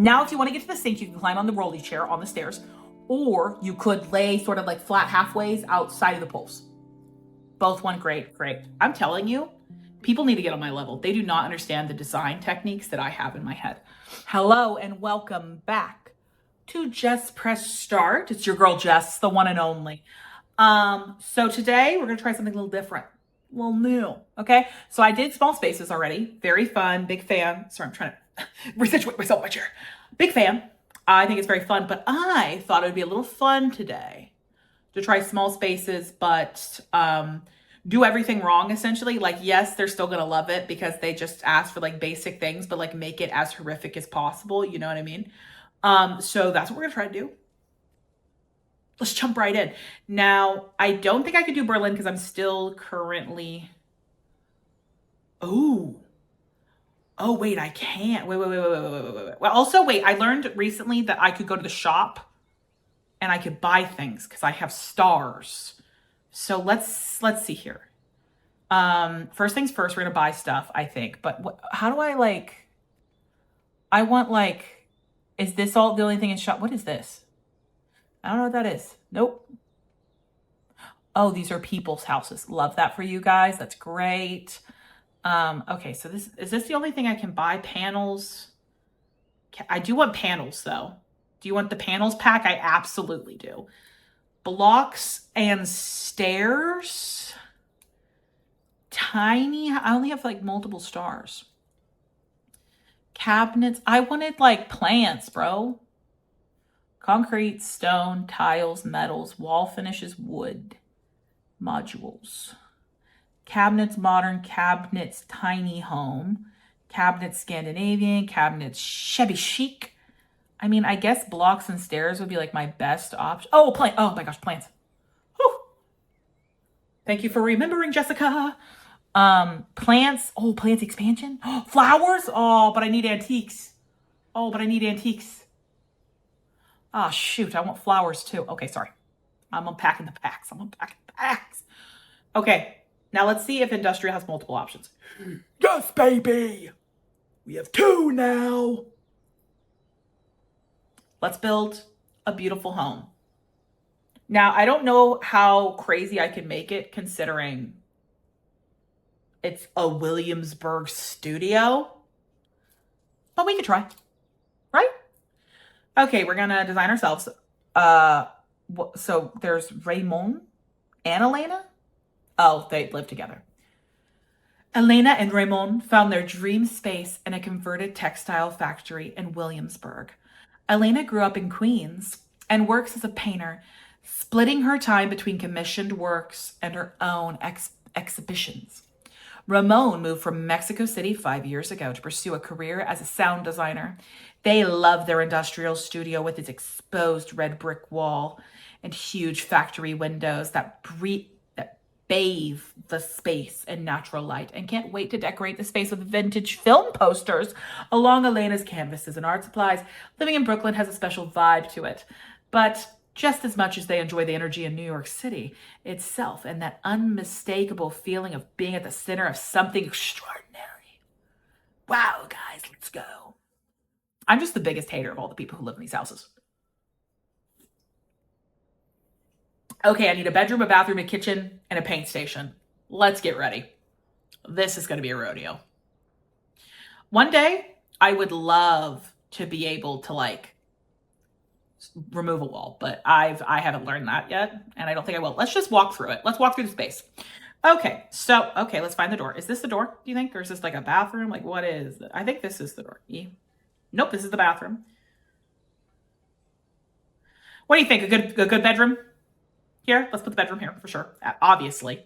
Now, if you want to get to the sink, you can climb on the rolly chair on the stairs, or you could lay sort of like flat halfways outside of the poles. Both went great. I'm telling you, people need to get on my level. They do not understand the design techniques that I have in my head. Hello and welcome back to Jess Press Start. It's your girl Jess, the one and only. So today we're gonna try something a little different, a little new. Okay. So I did small spaces already. Very fun. Big fan. Sorry, I'm trying to resituate myself in my chair. Big fan. I think it's very fun, but I thought it would be a little fun today to try small spaces, but do everything wrong essentially. Like, yes, they're still gonna love it because they just asked for like basic things, but like make it as horrific as possible. You know what I mean? So that's what we're gonna try to do. Let's jump right in. Now, I don't think I could do Berlin because I'm still currently. Oh, wait, I can't. Wait. Well, also, wait, I learned recently that I could go to the shop and I could buy things because I have stars. So let's see here. First things first, we're gonna buy stuff, I think. But how do I like? I want like, is this all the only thing in shop? What is this? I don't know what that is. Nope. Oh, these are people's houses. Love that for you guys. That's great. Okay, so is this the only thing I can buy? Panels. I do want panels though. Do you want the panels pack? I absolutely do. Blocks and stairs. Tiny. I only have like multiple stars. Cabinets. I wanted like plants, bro. Concrete, stone, tiles, metals, wall finishes, wood, modules. Cabinets, modern, cabinets, tiny home, cabinets, Scandinavian, cabinets, shabby chic. I mean, I guess blocks and stairs would be like my best option. Oh, plant. Oh my gosh, plants. Whew. Thank you for remembering, Jessica. Plants. Oh, plants expansion. Flowers. Oh, but I need antiques. Ah, shoot. I want flowers too. Okay, sorry. I'm unpacking the packs. Okay. Now let's see if industrial has multiple options. Yes, baby. We have 2 now. Let's build a beautiful home. Now, I don't know how crazy I can make it considering it's a Williamsburg studio, but we could try, right? Okay, we're gonna design ourselves. So there's Raymond and Elena. Oh, they live together. Elena and Raymond found their dream space in a converted textile factory in Williamsburg. Elena grew up in Queens and works as a painter, splitting her time between commissioned works and her own exhibitions. Ramon moved from Mexico City 5 years ago to pursue a career as a sound designer. They love their industrial studio with its exposed red brick wall and huge factory windows that bathe the space in natural light, and can't wait to decorate the space with vintage film posters along Elena's canvases and art supplies. Living in Brooklyn has a special vibe to it, but just as much as they enjoy the energy in New York City itself and that unmistakable feeling of being at the center of something extraordinary. Wow, guys, let's go. I'm just the biggest hater of all the people who live in these houses. Okay, I need a bedroom, a bathroom, a kitchen, and a paint station. Let's get ready. This is going to be a rodeo. One day, I would love to be able to like remove a wall, but I haven't learned that yet, and I don't think I will. Let's just walk through it. Let's walk through the space. Okay, so, let's find the door. Is this the door, do you think? Or is this like a bathroom? Like, what is it? I think this is the door. Nope, this is the bathroom. What do you think? A good bedroom? Here, let's put the bedroom here for sure, obviously.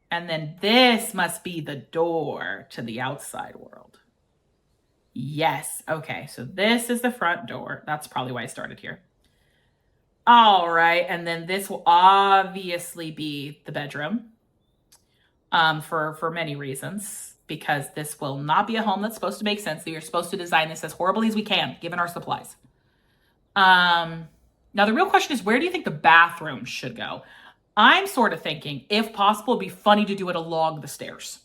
And then this must be the door to the outside world. Yes, okay, so this is the front door. That's probably why I started here. All right, and then this will obviously be the bedroom for many reasons, because this will not be a home that's supposed to make sense. We are supposed to design this as horribly as we can, given our supplies. Now, the real question is, where do you think the bathroom should go? I'm sort of thinking, if possible, it'd be funny to do it along the stairs.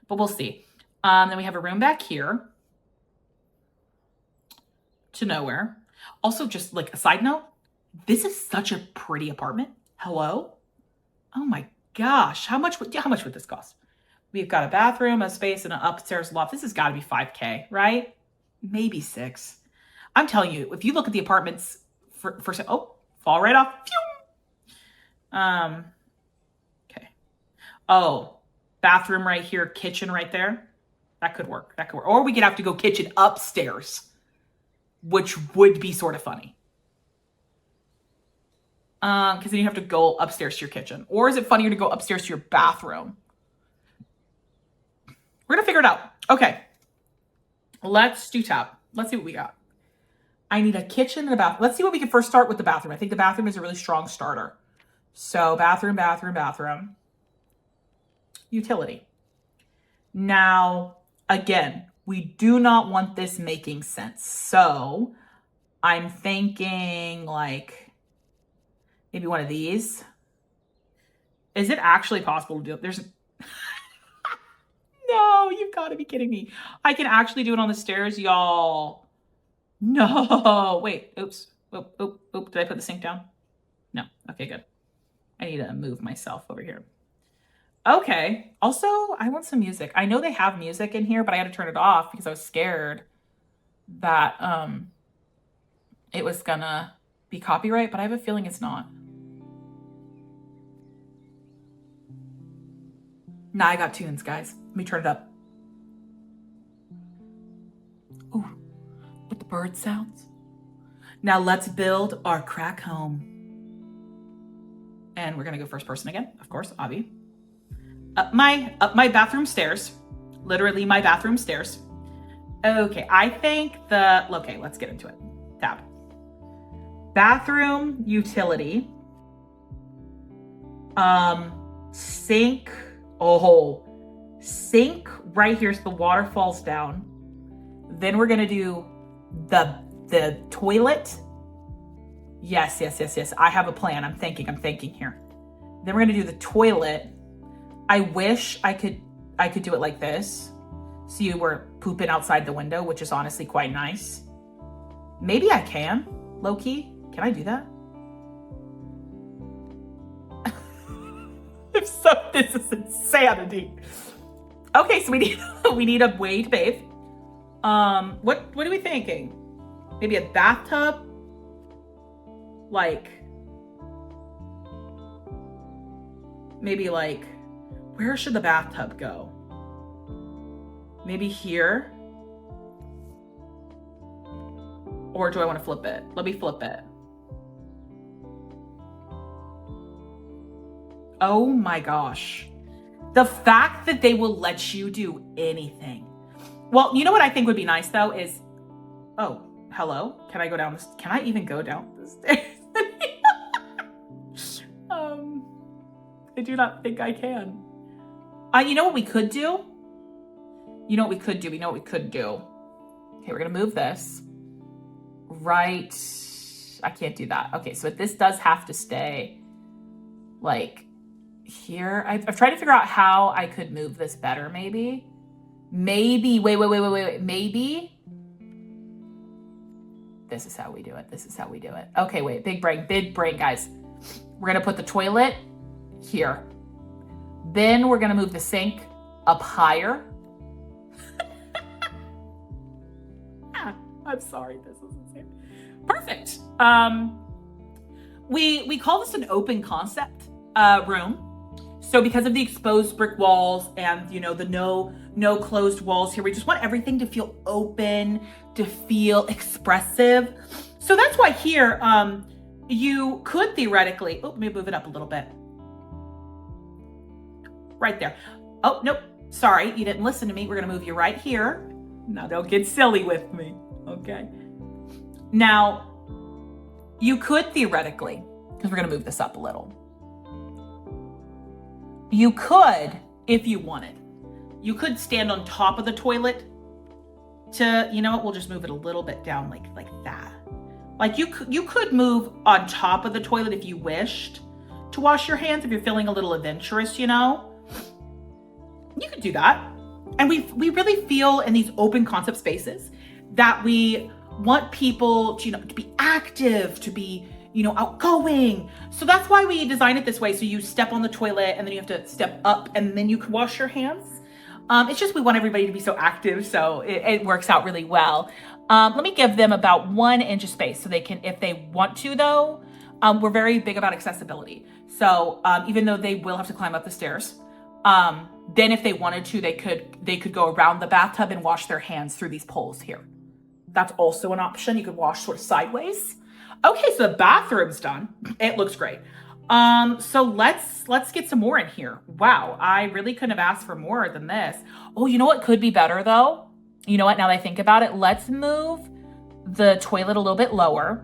But we'll see. Then we have a room back here. to nowhere. Also, just like a side note, this is such a pretty apartment. Hello? Oh my gosh. How much would this cost? We've got a bathroom, a space, and an upstairs loft. This has got to be 5K, right? Maybe 6. I'm telling you, if you look at the apartments oh, fall right off. Phew. Okay. Oh, bathroom right here, kitchen right there. That could work. Or we could have to go kitchen upstairs, which would be sort of funny. Because then you have to go upstairs to your kitchen. Or is it funnier to go upstairs to your bathroom? We're going to figure it out. Okay. Let's do tab. Let's see what we got. I need a kitchen and a bathroom. Let's see what we can first start with the bathroom. I think the bathroom is a really strong starter. So bathroom. Utility. Now, again, we do not want this making sense. So I'm thinking like maybe one of these. Is it actually possible to do it? There's no, you've got to be kidding me. I can actually do it on the stairs, y'all. No, wait, oops. Oop. Did I put the sink down? No, okay, good. I need to move myself over here. Okay, also, I want some music. I know they have music in here, but I had to turn it off because I was scared that it was gonna be copyright, but I have a feeling it's not. Nah, I got tunes, guys. Let me turn it up. Ooh, with the bird sounds. Now let's build our crack home. And we're gonna go first person again, of course, Avi. Up my bathroom stairs. Literally my bathroom stairs. Okay, I think okay, let's get into it. Tab. Bathroom utility. Sink. Oh, sink right here so the water falls down. Then we're gonna do the toilet. Yes. I have a plan. I'm thinking here. Then we're gonna do the toilet. I wish I could do it like this. So you were pooping outside the window, which is honestly quite nice. Maybe I can, low key. Can I do that? If so, this is insanity. Okay, so we need a way to bathe. What are we thinking? Maybe a bathtub? Maybe where should the bathtub go? Maybe here? Or do I want to flip it? Let me flip it. Oh my gosh. The fact that they will let you do anything. Well, you know what I think would be nice though is, oh, hello? Can I go down this? Can I even go down the stairs? I do not think I can. You know what we could do? We know what we could do. Okay, we're gonna move this. Right. I can't do that. Okay, so this does have to stay here. I've tried to figure out how I could move this better, maybe. Wait. Maybe. This is how we do it. Okay, wait, big brain, guys. We're gonna put the toilet here. Then we're gonna move the sink up higher. I'm sorry, this is insane. Perfect. We call this an open concept room. So because of the exposed brick walls and the no closed walls here, we just want everything to feel open, to feel expressive. So that's why here you could theoretically, let me move it up a little bit. Right there. Oh, nope. Sorry, you didn't listen to me. We're gonna move you right here. Now don't get silly with me, okay? Now, you could theoretically, because we're gonna move this up a little. You could, if you wanted, you could stand on top of the toilet to, we'll just move it a little bit down like that. You could move on top of the toilet if you wished to wash your hands, if you're feeling a little adventurous, You could do that. And we really feel in these open concept spaces that we want people to, to be active, to be, outgoing. So that's why we designed it this way. So you step on the toilet and then you have to step up and then you can wash your hands. It's just we want everybody to be so active, so it works out really well. Let me give them about 1 inch of space so they can, if they want to though, we're very big about accessibility. So even though they will have to climb up the stairs, then if they wanted to, they could go around the bathtub and wash their hands through these poles here. That's also an option. You could wash sort of sideways. Okay, so the bathroom's done. It looks great. So let's get some more in here. Wow, I really couldn't have asked for more than this. Oh, you know what could be better though? You know what, now that I think about it, let's move the toilet a little bit lower.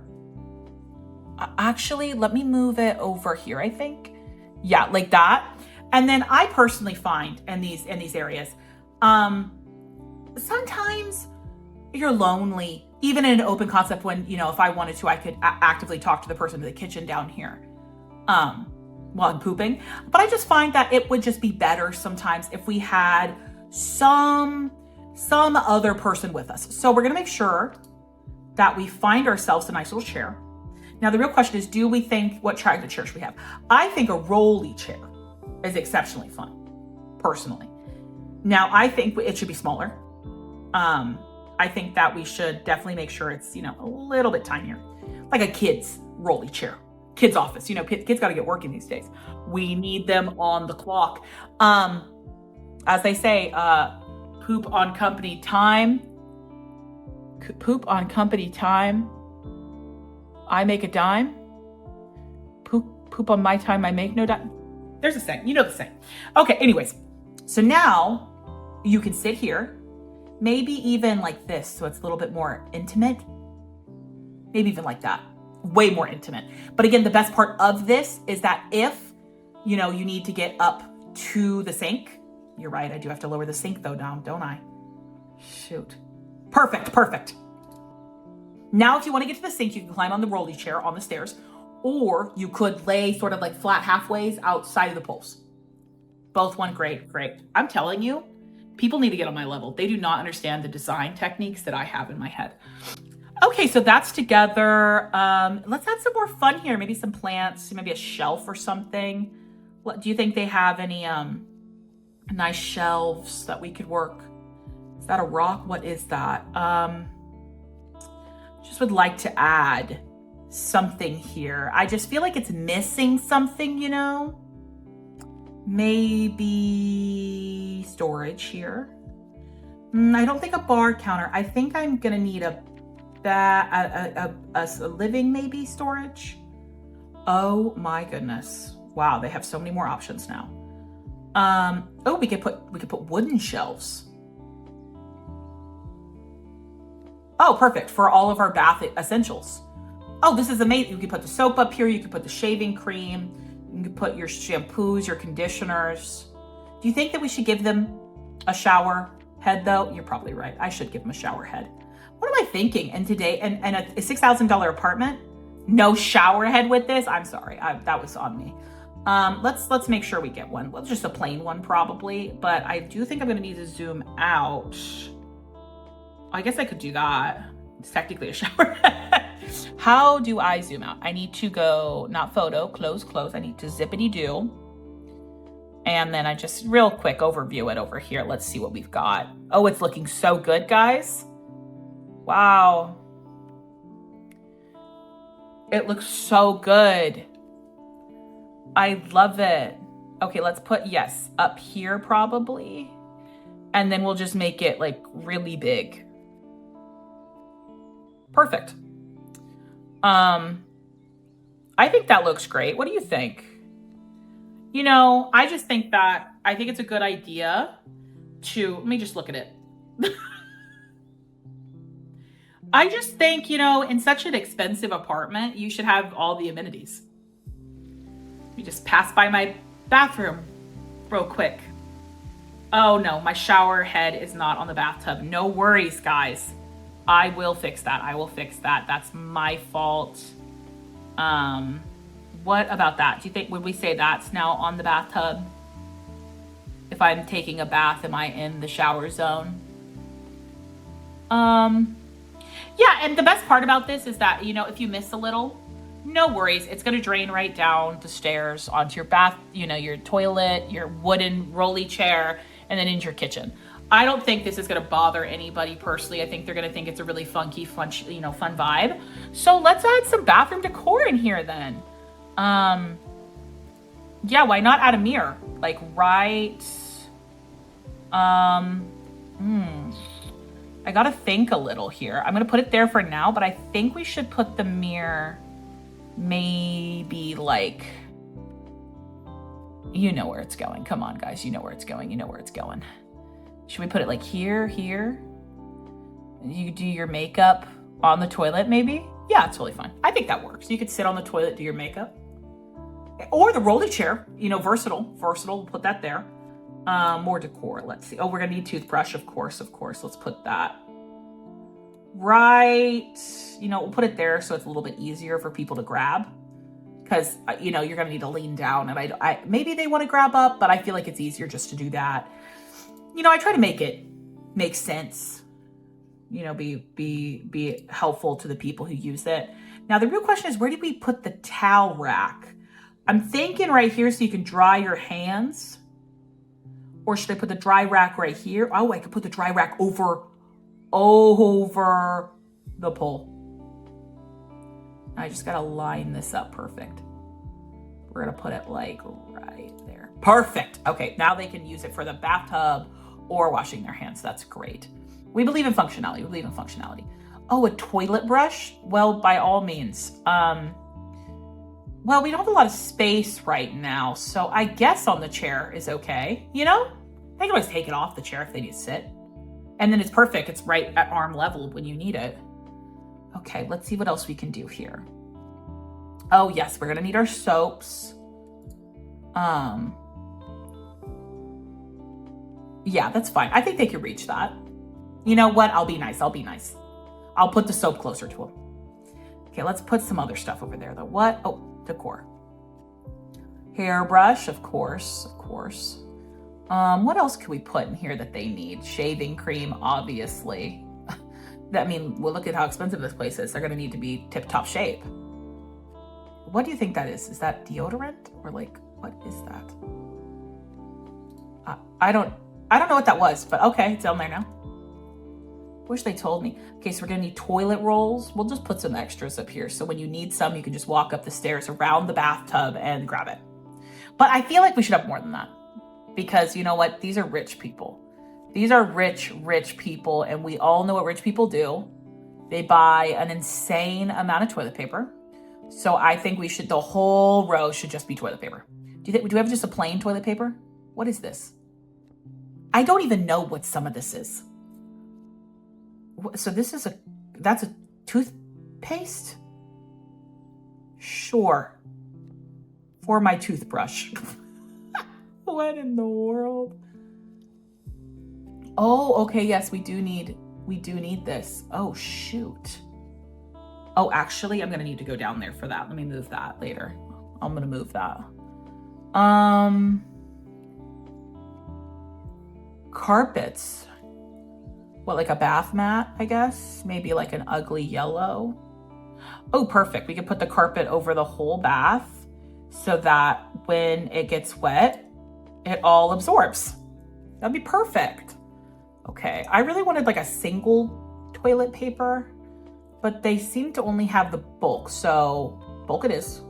Actually, let me move it over here, I think. Yeah, like that. And then I personally find in these areas, sometimes you're lonely, even in an open concept when, if I wanted to, I could actively talk to the person in the kitchen down here while I'm pooping. But I just find that it would just be better sometimes if we had some other person with us. So we're gonna make sure that we find ourselves a nice little chair. Now the real question is, do we think, what type of chair should we have? I think a rolly chair is exceptionally fun, personally. Now I think it should be smaller. I think that we should definitely make sure it's, a little bit tinier, like a kid's rolly chair, kid's office. Kids got to get working these days. We need them on the clock. As they say, poop on company time. Poop on company time. I make a dime. Poop on my time. I make no dime. There's a saying. You know the saying. Okay. Anyways, so now you can sit here. Maybe even like this, so it's a little bit more intimate. Maybe even like that, way more intimate. But again, the best part of this is that if, you need to get up to the sink, you're right, I do have to lower the sink though down, don't I? Shoot. Perfect. Now, if you want to get to the sink, you can climb on the rolly chair on the stairs, or you could lay sort of like flat halfways outside of the poles. Both one, great. I'm telling you, people need to get on my level. They do not understand the design techniques that I have in my head. Okay, so that's together. Let's add some more fun here. Maybe some plants, maybe a shelf or something. Do you think they have any nice shelves that we could work? Is that a rock? What is that? Just would like to add something here. I just feel like it's missing something, Maybe storage here. I don't think a bar counter. I think I'm gonna need a living maybe storage. Oh my goodness! Wow, they have so many more options now. Oh, we could put wooden shelves. Oh, perfect for all of our bath essentials. Oh, this is amazing. You can put the soap up here. You can put the shaving cream. You can put your shampoos, your conditioners. Do you think that we should give them a shower head though? You're probably right. I should give them a shower head. What am I thinking? And today, and a $6,000 apartment, no shower head with this? I'm sorry, that was on me. Let's make sure we get one. Well, just a plain one probably, but I do think I'm gonna need to zoom out. I guess I could do that. It's technically a shower head. How do I zoom out? I need to go, not photo, close. I need to zippity do. And then I just real quick overview it over here. Let's see what we've got. Oh, it's looking so good, guys. Wow. It looks so good. I love it. Okay, let's put, yes, up here probably. And then we'll just make it like really big. Perfect. I think that looks great. What do you think? I just think I think it's a good idea to, let me just look at it. I just think, in such an expensive apartment, you should have all the amenities. You just pass by my bathroom real quick. Oh no, my shower head is not on the bathtub. No worries, guys. I will fix that. That's my fault. What about that? Do you think, would we say that's now on the bathtub? If I'm taking a bath, am I in the shower zone? Yeah, and the best part about this is that, if you miss a little, no worries. It's going to drain right down the stairs onto your bath, your toilet, your wooden rolly chair, and then into your kitchen. I don't think this is going to bother anybody personally. I think they're going to think it's a really funky, fun vibe. So let's add some bathroom decor in here then. Yeah, why not add a mirror? Like right, I gotta think a little here. I'm gonna put it there for now, but I think we should put the mirror maybe like, you know where it's going. Come on, guys, you know where it's going. Should we put it like here? You do your makeup on the toilet maybe? Yeah, it's totally fine. I think that works. You could sit on the toilet, do your makeup. Or the rolly chair, versatile. We'll put that there. More decor, let's see. Oh, we're gonna need toothbrush, of course. Let's put that right, we'll put it there so it's a little bit easier for people to grab. Because, you're gonna need to lean down, and I maybe they wanna grab up, but I feel like it's easier just to do that. I try to make it make sense, be helpful to the people who use it. Now, the real question is, where did we put the towel rack? I'm thinking right here so you can dry your hands. Or should I put the dry rack right here? Oh, I could put the dry rack over the pole. I just gotta line this up perfect. We're gonna put it like right there. Perfect. Okay, now they can use it for the bathtub or washing their hands. That's great. We believe in functionality. Oh, a toilet brush? Well, by all means. Well, we don't have a lot of space right now, so I guess on the chair is okay, They can always take it off the chair if they need to sit. And then it's perfect. It's right at arm level when you need it. Okay, let's see what else we can do here. Oh, yes, we're going to need our soaps. Yeah, that's fine. I think they can reach that. You know what? I'll be nice. I'll put the soap closer to them. Okay, let's put some other stuff over there, though. What? Oh, decor. Hairbrush, of course. What else can we put in here that they need? Shaving cream, obviously. Well, look at how expensive this place is. They're going to need to be tip-top shape. What do you think that is? Is that deodorant? Or what is that? I don't know what that was, but okay, it's down there now. Wish they told me. Okay, so we're gonna need toilet rolls. We'll just put some extras up here. So when you need some, you can just walk up the stairs around the bathtub and grab it. But I feel like we should have more than that. Because you know what? These are rich people. These are rich people. And we all know what rich people do. They buy an insane amount of toilet paper. So I think the whole row should just be toilet paper. Do we have just a plain toilet paper? What is this? I don't even know what some of this is. So that's a toothpaste? Sure. For my toothbrush. What in the world? Oh, okay, yes, we do need this. Oh, shoot. Oh, actually, I'm gonna need to go down there for that. Let me move that later. I'm gonna move that. Carpets. What, like a bath mat, I guess? Maybe like an ugly yellow. Oh, perfect. We could put the carpet over the whole bath so that when it gets wet, it all absorbs. That'd be perfect. Okay, I really wanted like a single toilet paper, but they seem to only have the bulk, so bulk it is.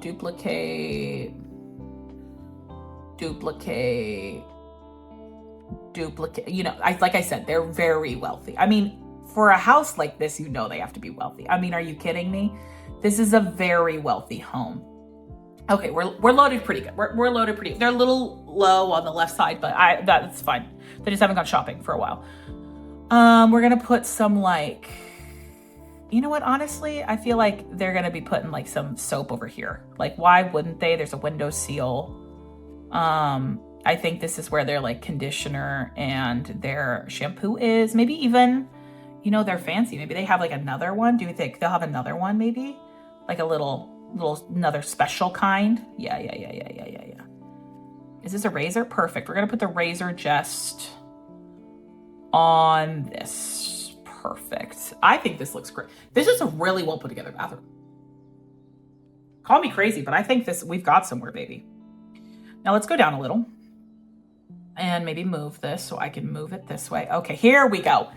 Duplicate. Like I said, they're very wealthy. For a house like this, they have to be wealthy. Are you kidding me? This is a very wealthy home. Okay, we're loaded pretty good. We're loaded pretty good. They're a little low on the left side, but that's fine. They just haven't gone shopping for a while. We're gonna put some you know what? Honestly, I feel like they're gonna be putting some soap over here. Why wouldn't they? There's a window seal. I think this is where their conditioner and their shampoo is. Maybe even, they're fancy. Maybe they have another one. Do you think they'll have another one maybe? A little another special kind? Yeah. Is this a razor? Perfect. We're gonna put the razor just on this. Perfect. I think this looks great. This is a really well put together bathroom. Call me crazy, but I think we've got somewhere, baby. Now let's go down a little and maybe move this so I can move it this way. Okay, here we go.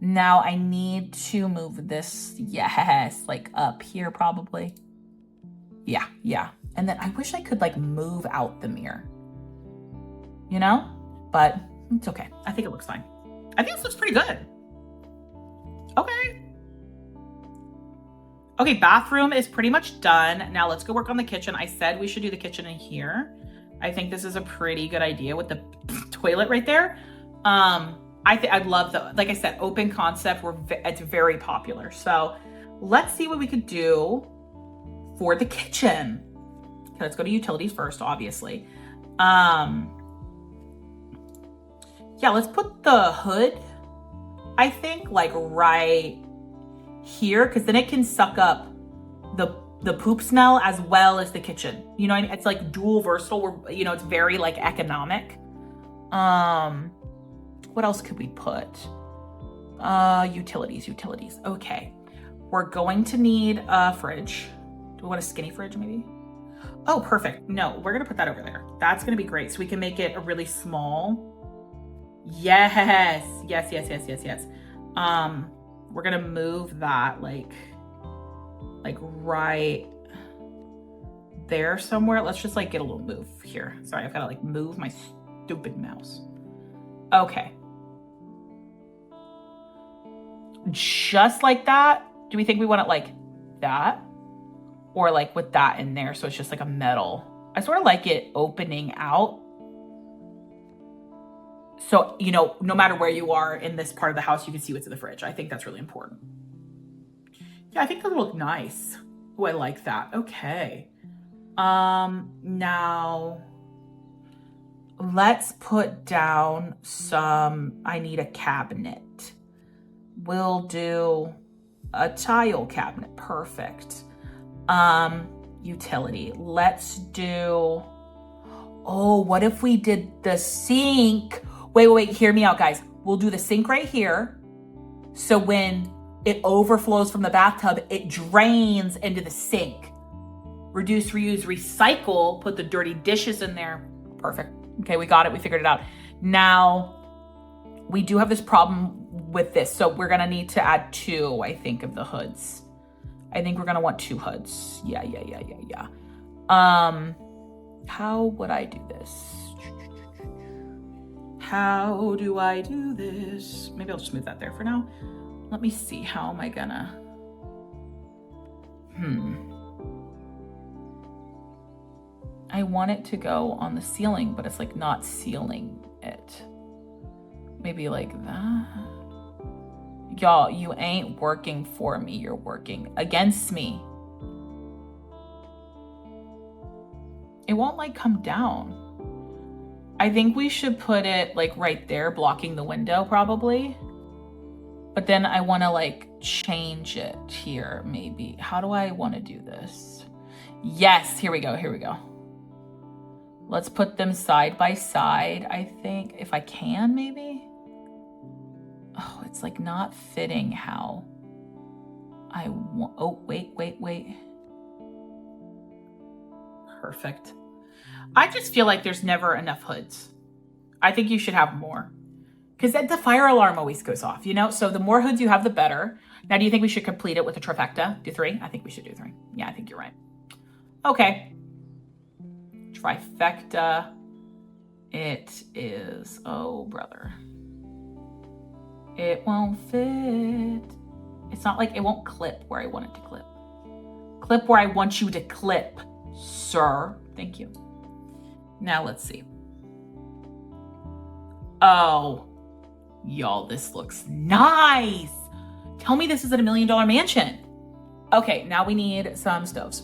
Now I need to move this, yes, like up here probably. Yeah. And then I wish I could like move out the mirror, you know? But it's okay. I think it looks fine. I think this looks pretty good. Okay, bathroom is pretty much done. Now let's go work on the kitchen. I said we should do the kitchen in here. I think this is a pretty good idea with the toilet right there. I love like I said, open concept. It's very popular. So let's see what we could do for the kitchen. Okay, let's go to utilities first, obviously. Yeah, let's put the hood, I think, like right here, because then it can suck up the poop smell as well as the kitchen. You know what I mean? It's like dual versatile, you know, it's very like economic. What else could we put? Utilities. Okay. We're going to need a fridge. Do we want a skinny fridge maybe? Oh, perfect. No, we're gonna put that over there. That's gonna be great. So we can make it a really small. Yes. We're gonna move that like right there somewhere. Let's just like get a little move here. Sorry, I've gotta like move my stupid mouse. Okay. Just like that. Do we think we want it like that? Or like with that in there, so it's just like a metal. I sort of like it opening out. So, you know, no matter where you are in this part of the house, you can see what's in the fridge. I think that's really important. Yeah, I think that'll look nice. Oh, I like that. Okay. Now let's put down I need a cabinet. We'll do a tile cabinet. Perfect. Utility. Let's do, what if we did the sink? Wait, hear me out, guys. We'll do the sink right here. So when it overflows from the bathtub, it drains into the sink. Reduce, reuse, recycle, put the dirty dishes in there. Perfect. Okay, we got it. We figured it out. Now, we do have this problem with this. So we're gonna need to add 2, I think, of the hoods. I think we're gonna want 2 hoods. Yeah. How would I do this? How do I do this? Maybe I'll just move that there for now. Let me see. How am I gonna? I want it to go on the ceiling, but it's like not sealing it. Maybe like that. Y'all, you ain't working for me. You're working against me. It won't like come down. I think we should put it like right there, blocking the window probably. But then I want to like change it here maybe. How do I want to do this? Yes, here we go. Let's put them side by side, I think, if I can maybe. Oh, it's like not fitting how I want. Oh, wait. Perfect. I just feel like there's never enough hoods. I think you should have more. Because the fire alarm always goes off, you know? So the more hoods you have, the better. Now, do you think we should complete it with a trifecta? Do 3? I think we should do 3. Yeah, I think you're right. Okay. Trifecta. It is, oh, brother. It won't fit. It's not like it won't clip where I want it to clip. Clip where I want you to clip, sir. Thank you. Now let's see. Oh, y'all, this looks nice. Tell me this isn't $1 million mansion. Okay, now we need some stoves.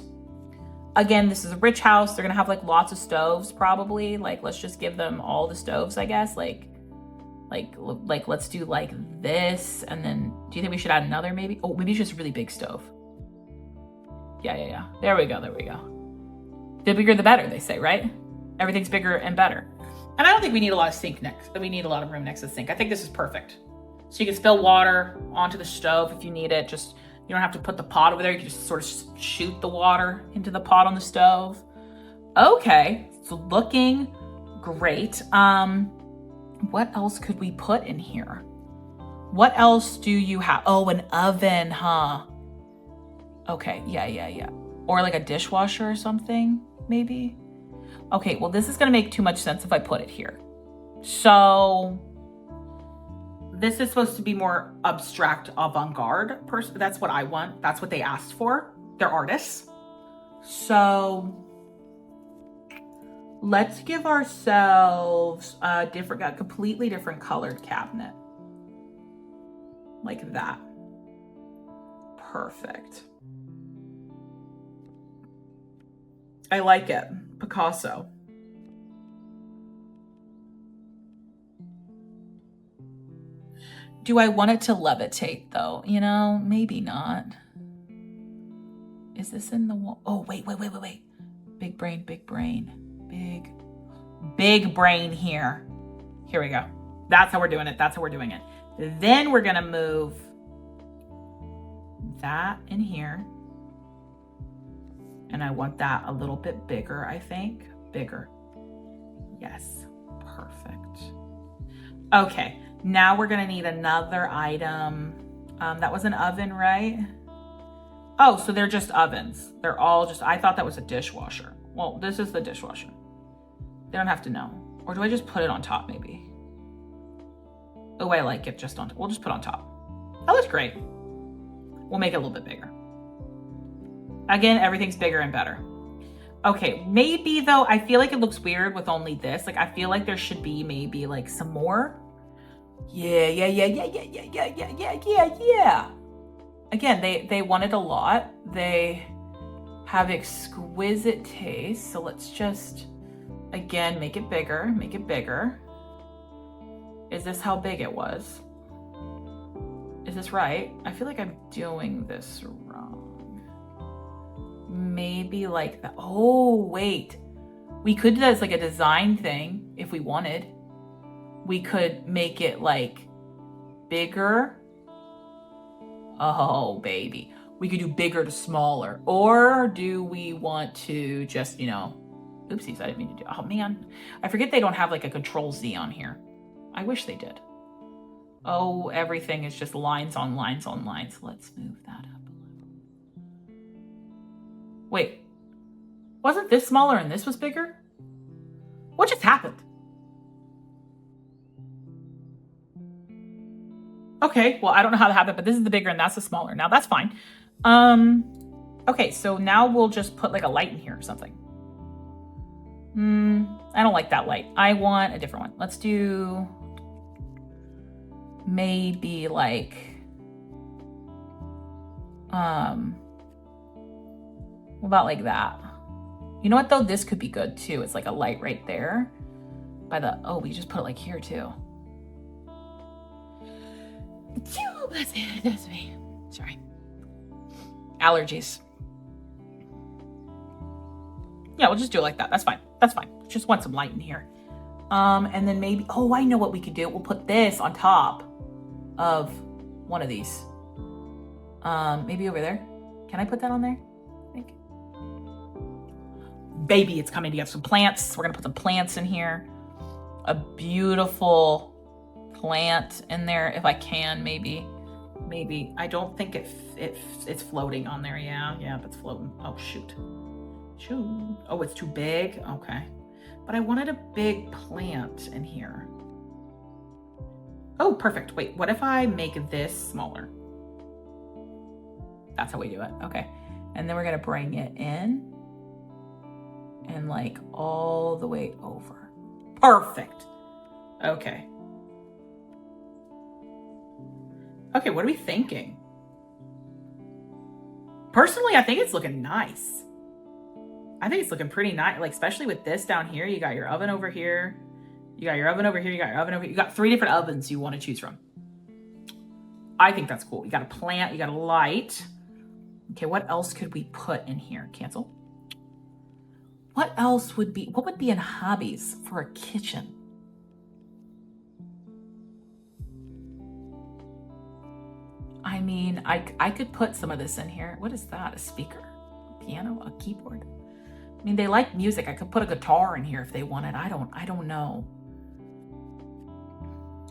Again, this is a rich house. They're gonna have like lots of stoves probably. Like, let's just give them all the stoves, I guess. Like let's do like this. And then do you think we should add another maybe? Oh, maybe it's just a really big stove. Yeah. There we go. The bigger the better, they say, right? Everything's bigger and better. And I don't think we need a lot of sink next. We need a lot of room next to the sink. I think this is perfect. So you can spill water onto the stove if you need it. Just, you don't have to put the pot over there. You can just sort of shoot the water into the pot on the stove. Okay, so looking great. What else could we put in here? What else do you have? Oh, an oven, huh? Okay, yeah. Or like a dishwasher or something, maybe? Okay, well, this is gonna make too much sense if I put it here. So this is supposed to be more abstract, avant-garde person. That's what I want. That's what they asked for. They're artists. So let's give ourselves a completely different colored cabinet. Like that. Perfect. I like it. Picasso. Do I want it to levitate though? You know, maybe not. Is this in the wall? Oh, wait. Big brain. Big brain here. Here we go. That's how we're doing it. Then we're gonna move that in here. And I want that a little bit bigger, I think. Bigger. Yes, perfect. Okay, now we're gonna need another item. That was an oven, right? Oh, so they're just ovens. They're all just, I thought that was a dishwasher. Well, this is the dishwasher. They don't have to know. Or do I just put it on top maybe? Oh, I like it just on top. We'll just put on top. That looks great. We'll make it a little bit bigger. Again, everything's bigger and better. Okay, maybe though, I feel like it looks weird with only this. Like, I feel like there should be maybe like some more. Yeah. Again, they wanted a lot. They have exquisite taste. So let's just, again, make it bigger. Is this how big it was? Is this right? I feel like I'm doing this wrong. Maybe like that. Oh, wait. We could do that as like a design thing if we wanted. We could make it like bigger. Oh, baby. We could do bigger to smaller. Or do we want to just, oopsies, I didn't mean to do. Oh, man. I forget they don't have like a Control Z on here. I wish they did. Oh, everything is just lines on lines on lines. Let's move that up a little. Wait, wasn't this smaller and this was bigger? What just happened? Okay, well, I don't know how that happened, but this is the bigger and that's the smaller. Now that's fine. Okay, so now we'll just put like a light in here or something. I don't like that light. I want a different one. Let's do maybe like, what about like that? You know what though? This could be good too. It's like a light right there by the, oh, we just put it like here too. That's me. Sorry. Allergies. Yeah, we'll just do it like that. That's fine. Just want some light in here. And then maybe, oh, I know what we could do. We'll put this on top of one of these. Maybe over there. Can I put that on there? I think. Baby, it's coming. You have some plants. We're gonna put some plants in here. A beautiful plant in there if I can, maybe. I don't think it's floating on there. Yeah, it's floating. Oh, shoot. Oh, it's too big. Okay. But I wanted a big plant in here. Oh, perfect. Wait, what if I make this smaller? That's how we do it. Okay. And then we're going to bring it in and like all the way over. Perfect. Okay. Okay, what are we thinking? Personally, I think it's looking nice. I think it's looking pretty nice, like especially with this down here. You got your oven over here. You got your oven over here. You got your oven over here. You got 3 different ovens you want to choose from. I think that's cool. You got a plant, you got a light. Okay, what else could we put in here? Cancel. What would be in hobbies for a kitchen? mean, I could put some of this in here. What is that? A speaker? A piano? A keyboard? I mean, they like music. I could put a guitar in here if they wanted. I don't know.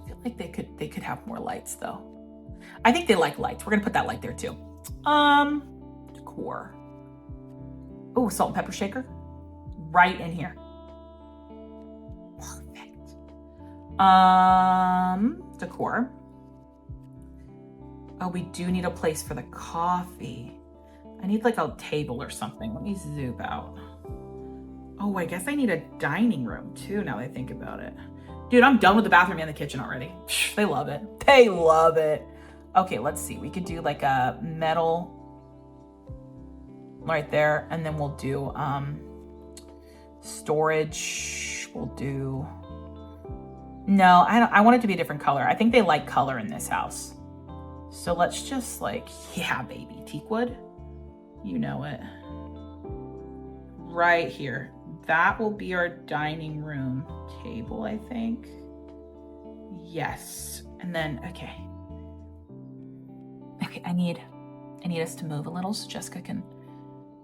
I feel like they could have more lights though. I think they like lights. We're gonna put that light there too. Decor. Oh, salt and pepper shaker. Right in here. Perfect. Decor. Oh, we do need a place for the coffee. I need like a table or something. Let me zoom out. Oh, I guess I need a dining room too, now that I think about it. Dude, I'm done with the bathroom and the kitchen already. They love it. They love it. Okay, let's see. We could do like a metal right there. And then we'll do storage. We'll do... No, I want it to be a different color. I think they like color in this house. So let's just like, yeah, baby, teak wood. You know it. Right here. That will be our dining room table, I think. Yes. And then, okay. Okay, I need us to move a little so Jessica can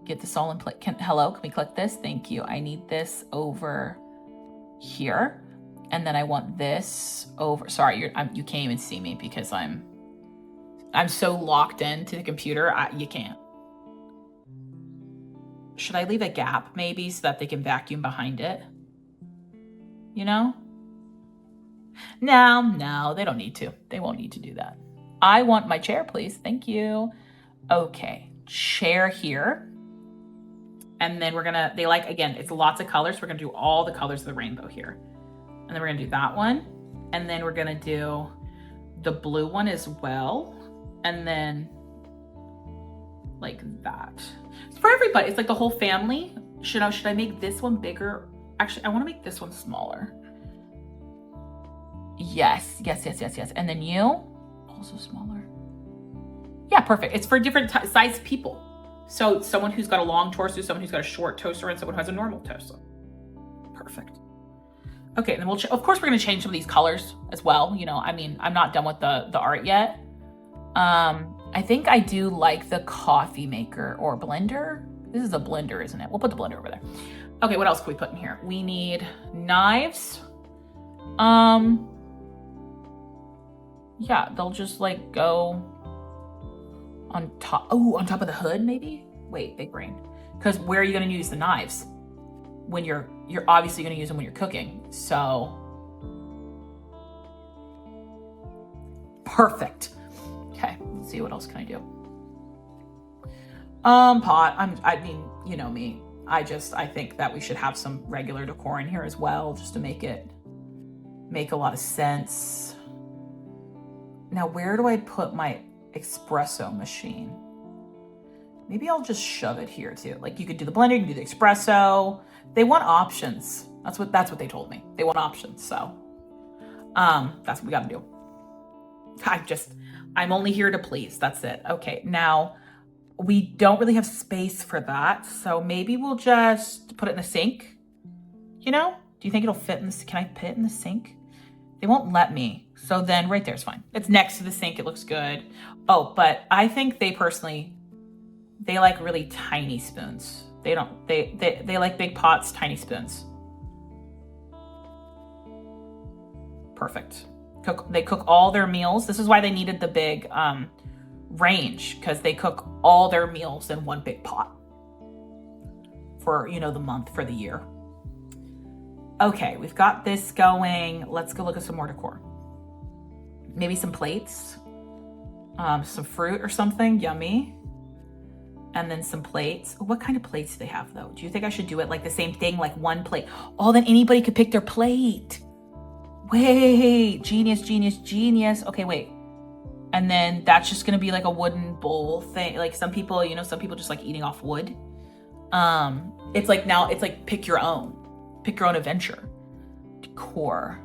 get this all in place. Hello, can we click this? Thank you. I need this over here. And then I want this over, sorry, you can't even see me because I'm so locked into the computer, you can't. Should I leave a gap maybe so that they can vacuum behind it? You know? No, they don't need to. They won't need to do that. I want my chair, please. Thank you. Okay, chair here. And then they like, again, it's lots of colors. We're gonna do all the colors of the rainbow here. And then we're gonna do that one. And then we're gonna do the blue one as well. And then like that. It's for everybody. It's like the whole family. Should I make this one bigger? Actually, I want to make this one smaller. Yes. And then you, also smaller. Yeah, perfect. It's for different size people. So someone who's got a long torso, someone who's got a short torso, and someone who has a normal torso. Perfect. Okay, and then of course we're gonna change some of these colors as well. You know, I mean, I'm not done with the art yet. I think I do like the coffee maker or blender. This is a blender, isn't it? We'll put the blender over there. Okay, what else can we put in here? We need knives. Yeah, they'll just like go on top. Oh, on top of the hood, maybe? Wait, big brain. Because where are you gonna use the knives? When you're obviously gonna use them when you're cooking. So, perfect. Okay, let's see, what else can I do? Pot, I mean, you know me. I think that we should have some regular decor in here as well, just to make it make a lot of sense. Now, where do I put my espresso machine? Maybe I'll just shove it here too. Like you could do the blender, you can do the espresso. They want options. That's what they told me. They want options, so that's what we gotta do. I'm only here to please, that's it. Okay, now we don't really have space for that, so maybe we'll just put it in the sink, you know? Do you think it'll fit in this? Can I put it in the sink? They won't let me, so then right there is fine. It's next to the sink, it looks good. Oh, but I think they like really tiny spoons. They like big pots, tiny spoons. Perfect. They cook all their meals. This is why they needed the big range, because they cook all their meals in one big pot for, you know, the month, for the year. Okay, we've got this going. Let's go look at some more decor. Maybe some plates, some fruit or something, yummy. And then some plates. What kind of plates do they have though? Do you think I should do it like the same thing, like one plate? Oh, then anybody could pick their plate. Wait, genius. Okay, wait. And then that's just gonna be like a wooden bowl thing. Like some people, you know, some people just like eating off wood. It's like pick your own adventure. Decor.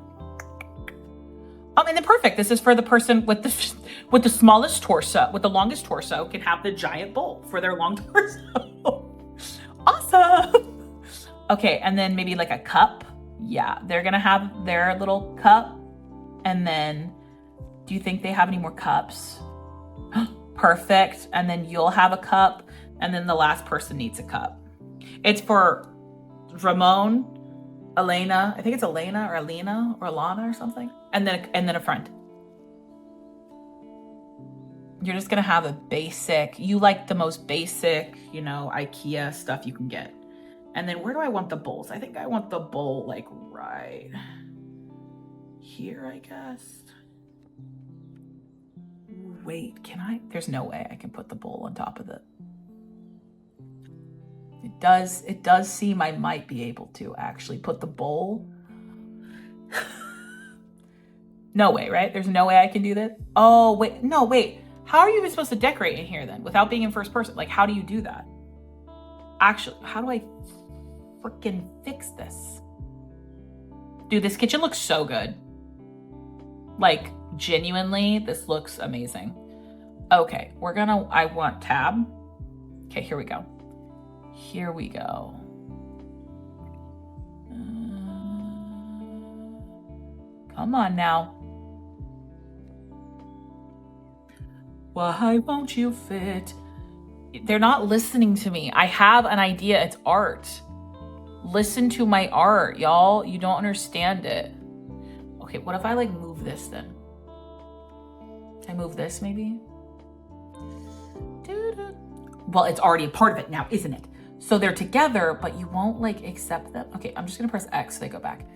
And then perfect. This is for the person with the smallest torso, with the longest torso, can have the giant bowl for their long torso. Awesome. Okay, and then maybe like a cup. Yeah, they're gonna have their little cup. And then, do you think they have any more cups? Perfect. And then you'll have a cup, and then the last person needs a cup. It's for Ramon, Elena. I think it's Elena or Alina or Alana or something. And then a friend. You're just gonna have a basic, you like the most basic, IKEA stuff you can get. And then where do I want the bowls? I think I want the bowl like right here, I guess. Wait, can I? There's no way I can put the bowl on top of it. It does seem I might be able to actually put the bowl. No way, right? There's no way I can do that. Oh, wait, no, wait. How are you even supposed to decorate in here then without being in first person? Like, how do you do that? Actually, how do I freaking fix this? Dude, this kitchen looks so good. Like, genuinely, this looks amazing. Okay, I want tab. Okay, here we go. Here we go. Come on now. Why won't you fit? They're not listening to me. I have an idea. It's art. Listen to my art, y'all. You don't understand it. Okay, what if I like move this then? Can I move this maybe? Well, it's already a part of it now, isn't it? So they're together, but you won't like accept them. Okay, I'm just gonna press X so they go back.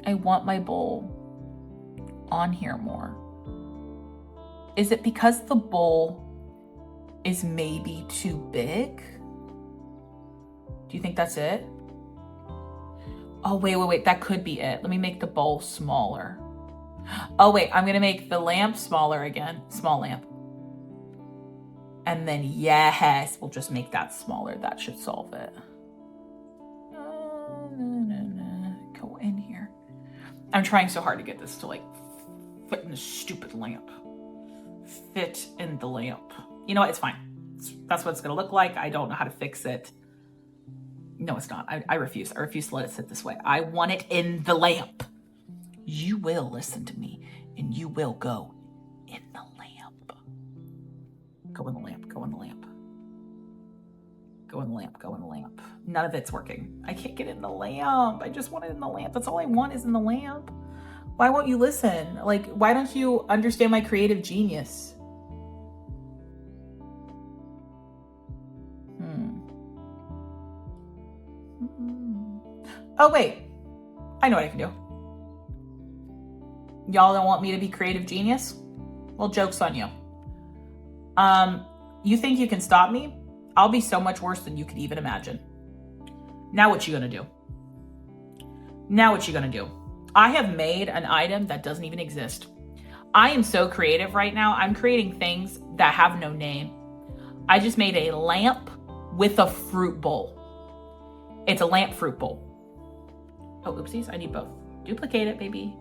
I want my bowl on here more. Is it because the bowl is maybe too big? Do you think that's it? Oh, wait. That could be it. Let me make the bowl smaller. Oh, wait. I'm going to make the lamp smaller again. Small lamp. And then, yes, we'll just make that smaller. That should solve it. Go in here. I'm trying so hard to get this to, like, fit in the stupid lamp. Fit in the lamp. You know what? It's fine. That's what it's going to look like. I don't know how to fix it. No, it's not. I refuse. I refuse to let it sit this way. I want it in the lamp. You will listen to me, and you will go in the lamp. Go in the lamp. Go in the lamp. Go in the lamp. Go in the lamp. None of it's working. I can't get in the lamp. I just want it in the lamp. That's all I want is in the lamp. Why won't you listen? Like, why don't you understand my creative genius? Oh, wait. I know what I can do. Y'all don't want me to be creative genius? Well, joke's on you. You think you can stop me? I'll be so much worse than you could even imagine. Now what you gonna do? Now what you gonna do? I have made an item that doesn't even exist. I am so creative right now. I'm creating things that have no name. I just made a lamp with a fruit bowl. It's a lamp fruit bowl. Oh, oopsies, I need both. Duplicate it, baby.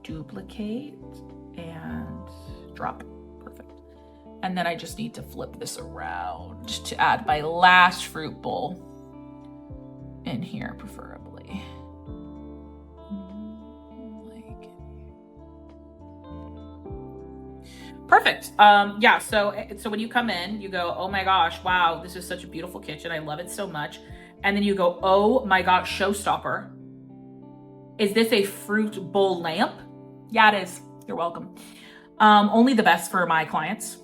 Duplicate and drop. Perfect. And then I just need to flip this around to add my last fruit bowl in here, preferably. Perfect. Yeah, so when you come in, you go, oh my gosh, wow, this is such a beautiful kitchen. I love it so much. And then you go, oh my gosh, showstopper. Is this a fruit bowl lamp? Yeah, it is. You're welcome. Only the best for my clients.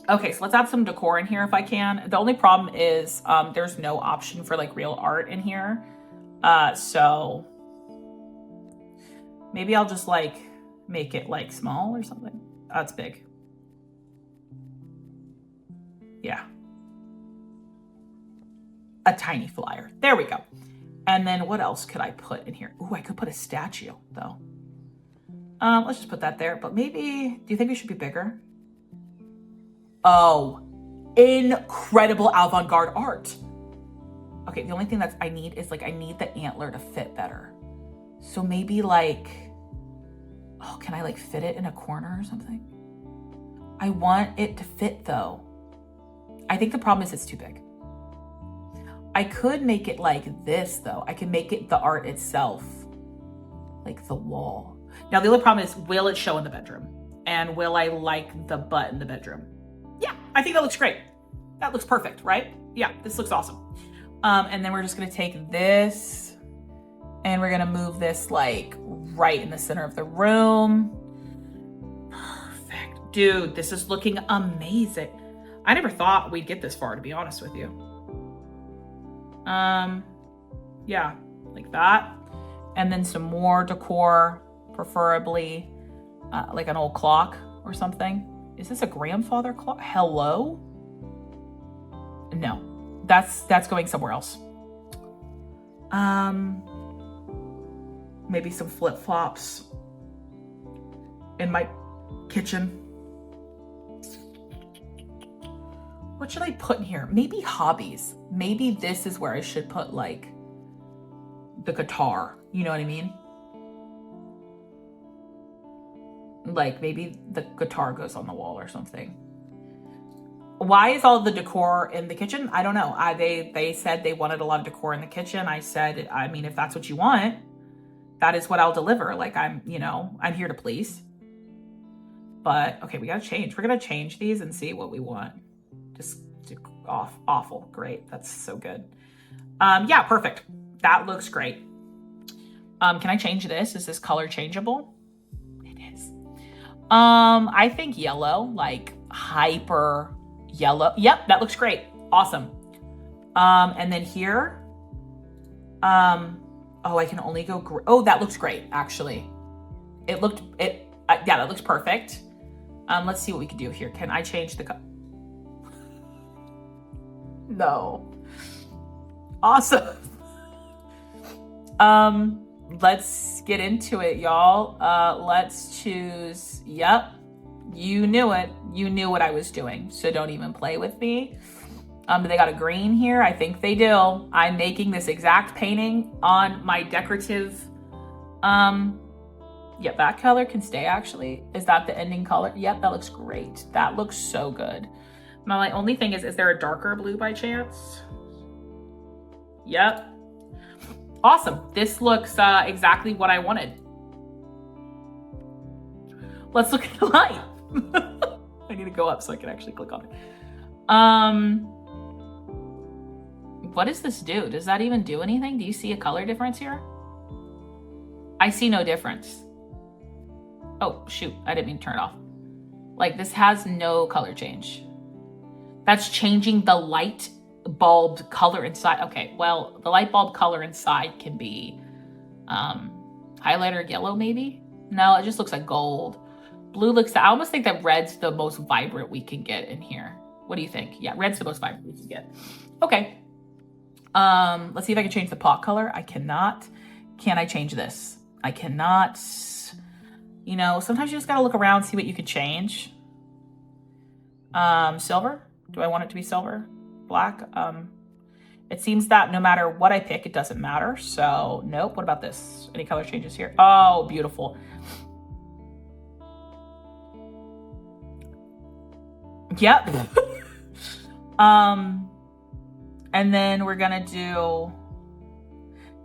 Okay, so let's add some decor in here if I can. The only problem is there's no option for like real art in here. So maybe I'll just like make it like small or something. That's big. Yeah. A tiny flyer. There we go. And then what else could I put in here? Ooh, I could put a statue though. Let's just put that there. But maybe, do you think it should be bigger? Oh, incredible avant-garde art. Okay, the only thing that I need is like, I need the antler to fit better. So maybe like, oh, can I like fit it in a corner or something? I want it to fit though. I think the problem is it's too big. I could make it like this though. I can make it the art itself, like the wall. Now the only problem is, will it show in the bedroom? And will I like the butt in the bedroom? Yeah, I think that looks great. That looks perfect, right? Yeah, this looks awesome. And then we're just gonna take this and we're gonna move this like right in the center of the room. Perfect. Dude, this is looking amazing. I never thought we'd get this far, to be honest with you. Yeah, like that. And then some more decor, preferably like an old clock or something. Is this a grandfather clock? Hello? No, that's going somewhere else. Maybe some flip-flops in my kitchen. What should I put in here? Maybe hobbies. Maybe this is where I should put like the guitar. You know what I mean? Like maybe the guitar goes on the wall or something. Why is all the decor in the kitchen? I don't know. They said they wanted a lot of decor in the kitchen. I said, I mean, if that's what you want, that is what I'll deliver. Like I'm here to please. But okay, we gotta change. We're gonna change these and see what we want. Just awful. Great. That's so good. Yeah, perfect. That looks great. Can I change this? Is this color changeable? It is. I think yellow, like hyper yellow. Yep, that looks great. Awesome. And then here, oh, I can only go, oh, that looks great, actually. Yeah, that looks perfect. Let's see what we can do here. Can I change the No. Awesome. Let's get into it, y'all. Let's choose, yep. You knew it. You knew what I was doing, so don't even play with me. Do they got a green here? I think they do. I'm making this exact painting on my decorative, yep, that color can stay actually. Is that the ending color? Yep, that looks great. That looks so good. Now, my only thing is there a darker blue by chance? Yep. Awesome. This looks exactly what I wanted. Let's look at the light. I need to go up so I can actually click on it. What does this do? Does that even do anything? Do you see a color difference here? I see no difference. Oh, shoot. I didn't mean to turn it off. Like, this has no color change. That's changing the light bulb color inside. Okay, well, the light bulb color inside can be highlighter yellow, maybe? No, it just looks like gold. Blue looks, I almost think that red's the most vibrant we can get in here. What do you think? Yeah, red's the most vibrant we can get. Okay. Let's see if I can change the pot color. I cannot. Can I change this? I cannot. You know, sometimes you just gotta look around, see what you can change. Silver? Do I want it to be silver? Black? It seems that no matter what I pick, it doesn't matter. So, nope. What about this? Any color changes here? Oh, beautiful. Yep. And then we're gonna do,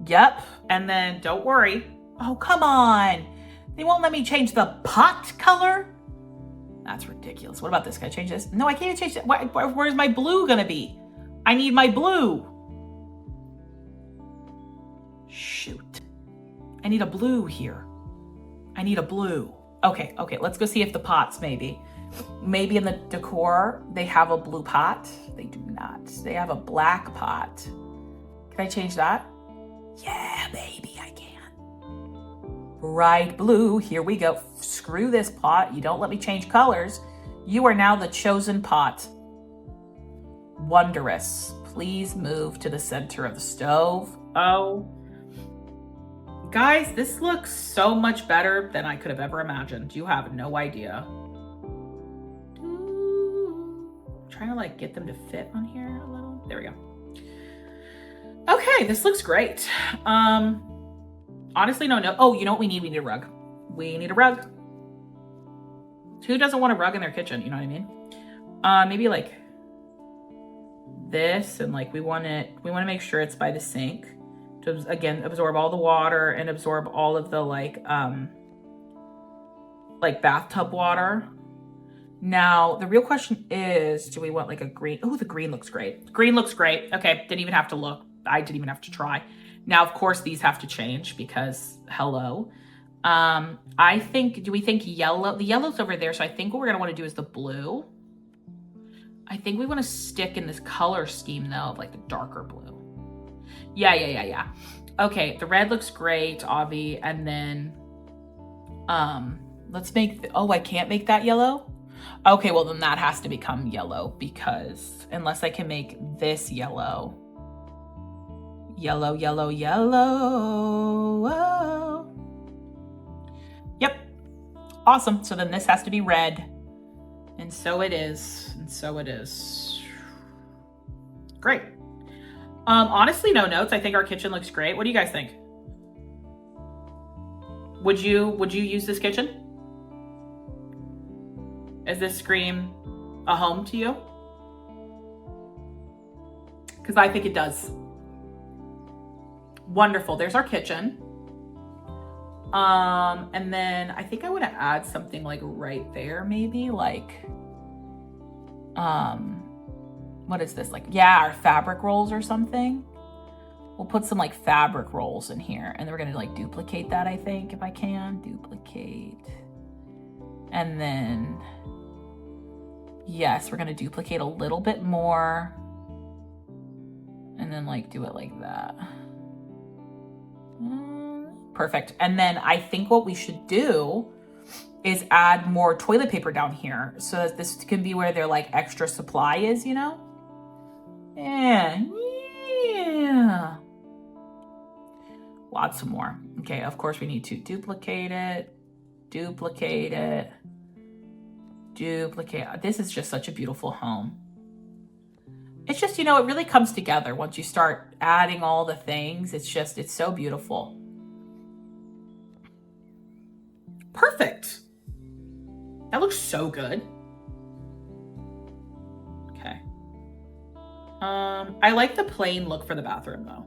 yep. And then don't worry. Oh, come on. They won't let me change the pot color? That's ridiculous. What about this? Can I change this? No, I can't change it. Where's my blue gonna be? I need my blue. Shoot. I need a blue here. I need a blue. Okay, let's go see if the pots maybe in the decor, they have a blue pot. They do not. They have a black pot. Can I change that? Yeah, baby, I can. Bright blue, here we go. Screw this pot. You don't let me change colors. You are now the chosen pot. Wondrous. Please move to the center of the stove. Oh. Guys, this looks so much better than I could have ever imagined. You have no idea. Trying to like get them to fit on here a little. There we go. Okay, this looks great. Honestly, no. Oh, you know what we need? We need a rug. We need a rug. Who doesn't want a rug in their kitchen? You know what I mean? Maybe like this, and like we want to make sure it's by the sink to, again, absorb all the water and absorb all of the like like bathtub water. Now, the real question is, do we want like a green? Oh, the green looks great. Green looks great. Okay, didn't even have to look. I didn't even have to try. Now, of course, these have to change because hello. I think, do we think yellow? The yellow's over there, so I think what we're gonna wanna do is the blue. I think we wanna stick in this color scheme though, of like the darker blue. Yeah. Okay, the red looks great, Avi, and then, let's make, oh, I can't make that yellow? Okay, well then that has to become yellow because unless I can make this yellow. Yellow. Oh. Yep. Awesome. So then this has to be red. And so it is. Great. Honestly, no notes. I think our kitchen looks great. What do you guys think? Would you use this kitchen? Does this scream a home to you? Because I think it does. Wonderful. There's our kitchen. And then I think I want to add something like right there, maybe like, what is this? Like, yeah, our fabric rolls or something. We'll put some like fabric rolls in here and then we're going to like duplicate that. I think if I can duplicate. And then, yes, we're going to duplicate a little bit more and then like do it like that. Perfect. And then I think what we should do is add more toilet paper down here so that this can be where their like extra supply is, you know? Yeah. Lots more. Okay, of course we need to duplicate it. This is just such a beautiful home. It's just, you know, it really comes together once you start adding all the things. It's so beautiful. Perfect. That looks so good. Okay. I like the plain look for the bathroom though.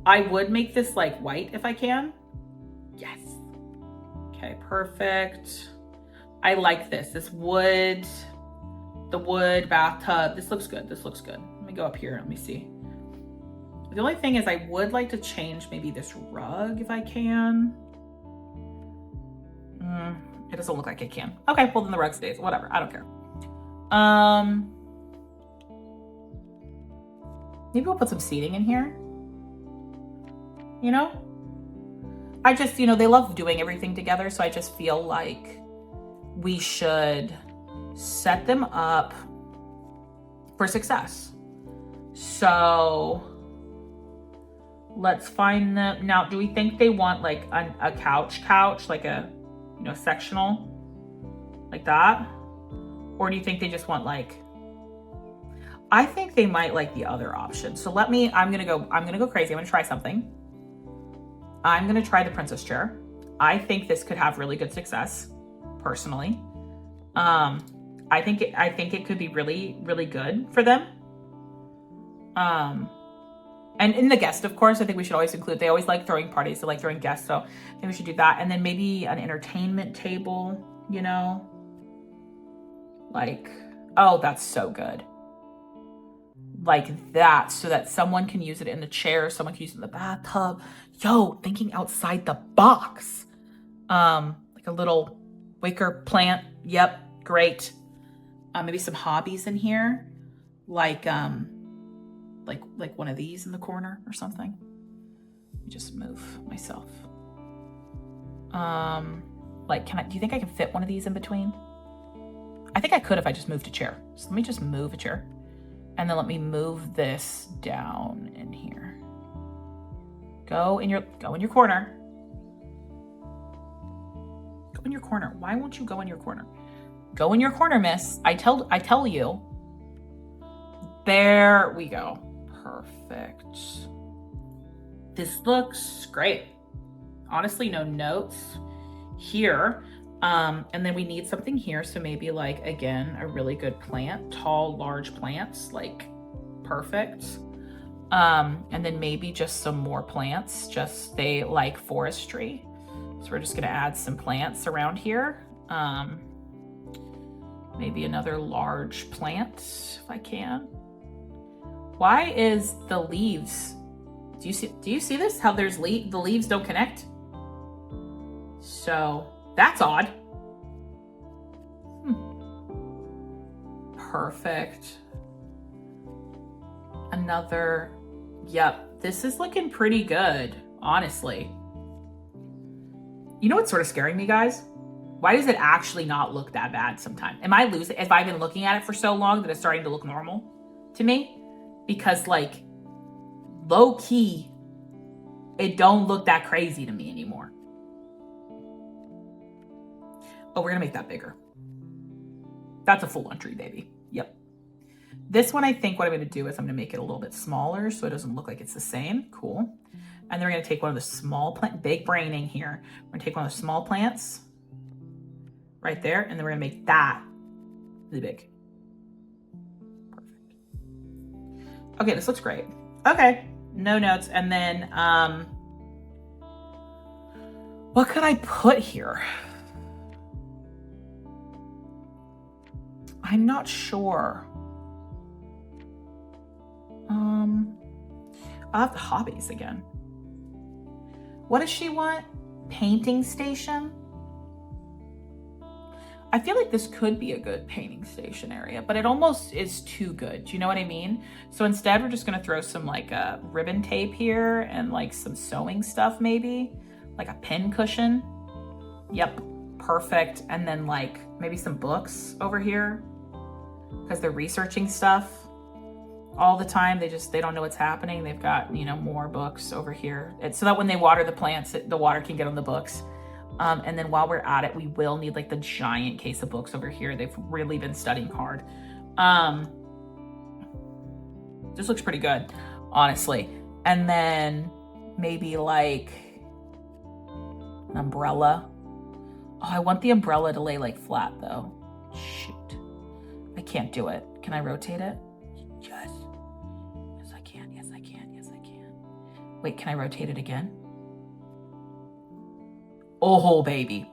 I would make this like white if I can. Yes. Okay, perfect. I like this wood, the wood bathtub. This looks good. Let me go up here. Let me see. The only thing is I would like to change maybe this rug if I can. It doesn't look like it can. Okay, well then the rug stays. Whatever, I don't care. Maybe we'll put some seating in here. You know? I just, you know, they love doing everything together, so I just feel like we should set them up for success. So let's find them. Now, do we think they want like a couch, like a, you know, sectional like that? Or do you think they just want like, I think they might like the other option. So I'm gonna go crazy. I'm gonna try something. I'm gonna try the princess chair. I think this could have really good success, personally. I think it could be really, really good for them. And in the guest, of course, I think we should always include, they always like throwing parties, they like throwing guests, so I think we should do that. And then maybe an entertainment table, you know? Like, oh, that's so good. Like that, so that someone can use it in the chair, someone can use it in the bathtub. Yo, thinking outside the box. Like a little wicker plant. Yep, great. Maybe some hobbies in here, like one of these in the corner or something. Let me just move myself. Like, do you think I can fit one of these in between? I think I could if I just moved a chair. So let me just move a chair. And then let me move this down in here. Go in your corner. Go in your corner. Why won't you go in your corner? Go in your corner, miss. I tell you. There we go. Perfect. This looks great. Honestly, no notes here. And then we need something here. So maybe like, again, a really good plant, tall, large plants, like perfect. And then maybe just some more plants, just they like forestry. So we're just gonna add some plants around here. Maybe another large plant if I can. Why is the leaves, do you see this? How there's the leaves don't connect? So that's odd. Perfect. Another, yep, this is looking pretty good, honestly. You know what's sort of scaring me, guys? Why does it actually not look that bad sometimes? Am I losing, if I've been looking at it for so long that it's starting to look normal to me? Because like, low key, it don't look that crazy to me anymore. Oh, we're gonna make that bigger. That's a full-on tree, baby. Yep. This one, I think what I'm gonna do is I'm gonna make it a little bit smaller so it doesn't look like it's the same. Cool. And then we're gonna take one of the small plant, big braining here. We're gonna take one of the small plants right there, and then we're gonna make that really big. Perfect. Okay, this looks great. Okay, no notes. And then, what could I put here? I'm not sure. I'll have the hobbies again. What does she want? Painting station? I feel like this could be a good painting station area, but it almost is too good. Do you know what I mean? So instead, we're just gonna throw some like ribbon tape here and like some sewing stuff maybe, like a pin cushion. Yep, perfect. And then like maybe some books over here because they're researching stuff all the time. They don't know what's happening. They've got, you know, more books over here. So that when they water the plants, the water can get on the books. And then while we're at it, we will need like the giant case of books over here. They've really been studying hard. This looks pretty good, honestly. And then maybe like an umbrella. Oh, I want the umbrella to lay like flat though. Shoot, I can't do it. Can I rotate it? Yes. Yes, I can. Yes, I can. Yes, I can. Wait, can I rotate it again? Oh, baby.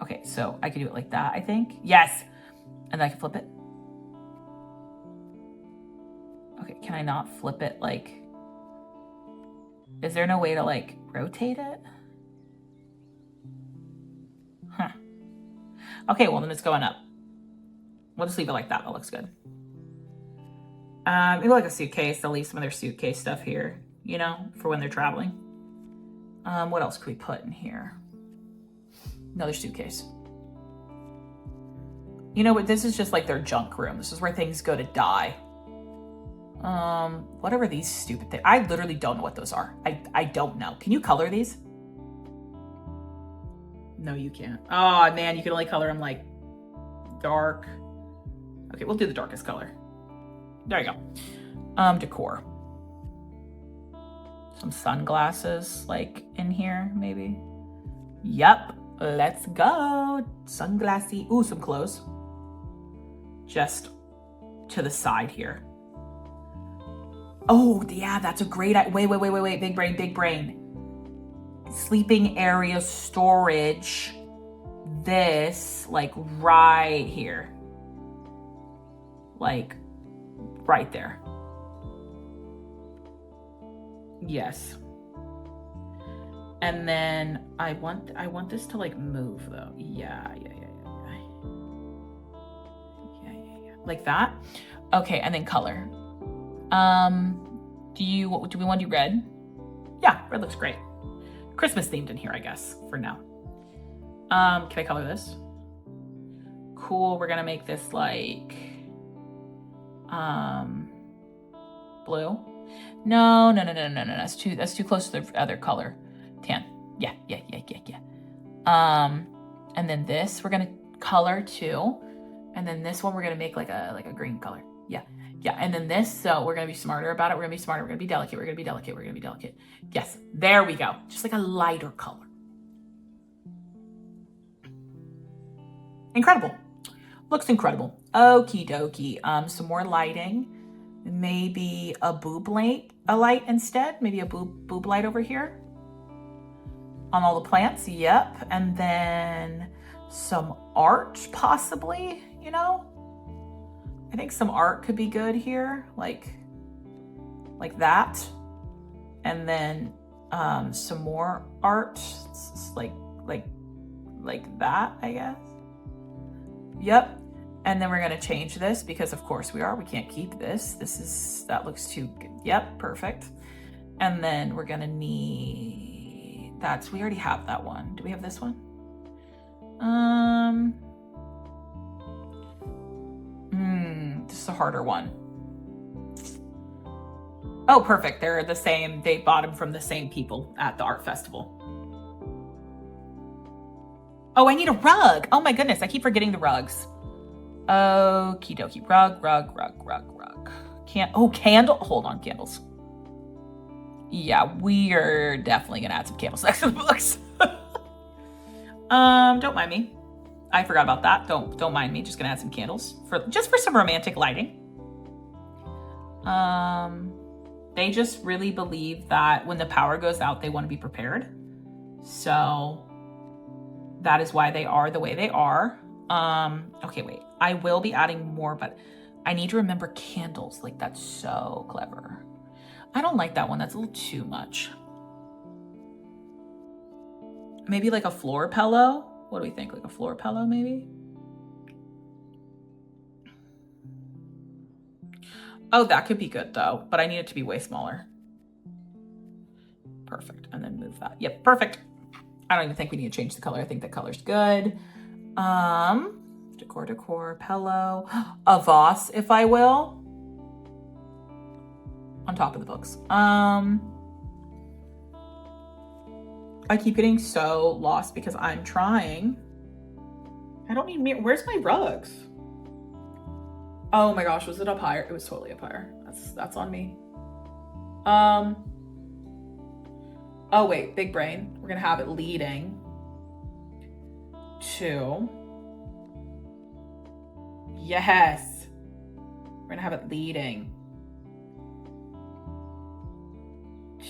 Okay, so I can do it like that, I think. Yes. And then I can flip it. Okay, can I not flip it like... Is there no way to like rotate it? Huh. Okay, well then it's going up. We'll just leave it like that. That looks good. Maybe like a suitcase. They'll leave some of their suitcase stuff here, you know, for when they're traveling. What else could we put in here? Another suitcase. You know what? This is just like their junk room. This is where things go to die. Whatever these stupid things. I literally don't know what those are. I don't know. Can you color these? No, you can't. Oh man, you can only color them like dark. Okay, we'll do the darkest color. There you go. Decor. Some sunglasses like in here, maybe. Yep, let's go. Sunglassy. Ooh, some clothes. Just to the side here. Oh, yeah, that's a great idea. Wait. Big brain. Sleeping area storage. This, like right here. Like right there. Yes. And then I want this to like move though. Yeah. Like that. Okay, and then color. Do we want to do red? Yeah, red looks great. Christmas themed in here, I guess, for now. Can I color this? Cool, we're gonna make this like blue. No. That's too close to the other color. Tan. Yeah. And then this we're gonna color too. And then this one we're gonna make like a green color. Yeah. And then this, so we're gonna be smarter about it. We're gonna be smarter. We're gonna be delicate. Yes, there we go. Just like a lighter color. Incredible. Looks incredible. Okie dokie. Some more lighting. Maybe a light instead. Maybe a boob light over here. On all the plants, yep. And then some art, possibly, you know? I think some art could be good here, like that. And then some more art, like that, I guess. Yep. And then we're gonna change this because of course we can't keep this. That looks too good. Yep, perfect. And then we're gonna need, we already have that one. Do we have this one? This is a harder one. Oh, perfect. They're the same. They bought them from the same people at the art festival. Oh, I need a rug. Oh my goodness, I keep forgetting the rugs. Okie dokie. Rug. Candle. Hold on, candles. Yeah, we are definitely gonna add some candles next to the books. Don't mind me. I forgot about that. Don't mind me. Just gonna add some candles for some romantic lighting. They just really believe that when the power goes out, they want to be prepared. So that is why they are the way they are. Okay, wait. I will be adding more, but I need to remember candles. Like, that's so clever. I don't like that one. That's a little too much. Maybe like a floor pillow. What do we think? Like a floor pillow, maybe? Oh, that could be good though, but I need it to be way smaller. Perfect. And then move that. Yep, perfect. I don't even think we need to change the color. I think the color's good. Decor, pillow, a vase, if I will, on top of the books. I keep getting so lost because I'm trying. I don't need mirror. Where's my rugs? Oh my gosh, was it up higher? It was totally up higher. That's on me. Oh wait, big brain. We're gonna have it leading to, yes. We're gonna have it leading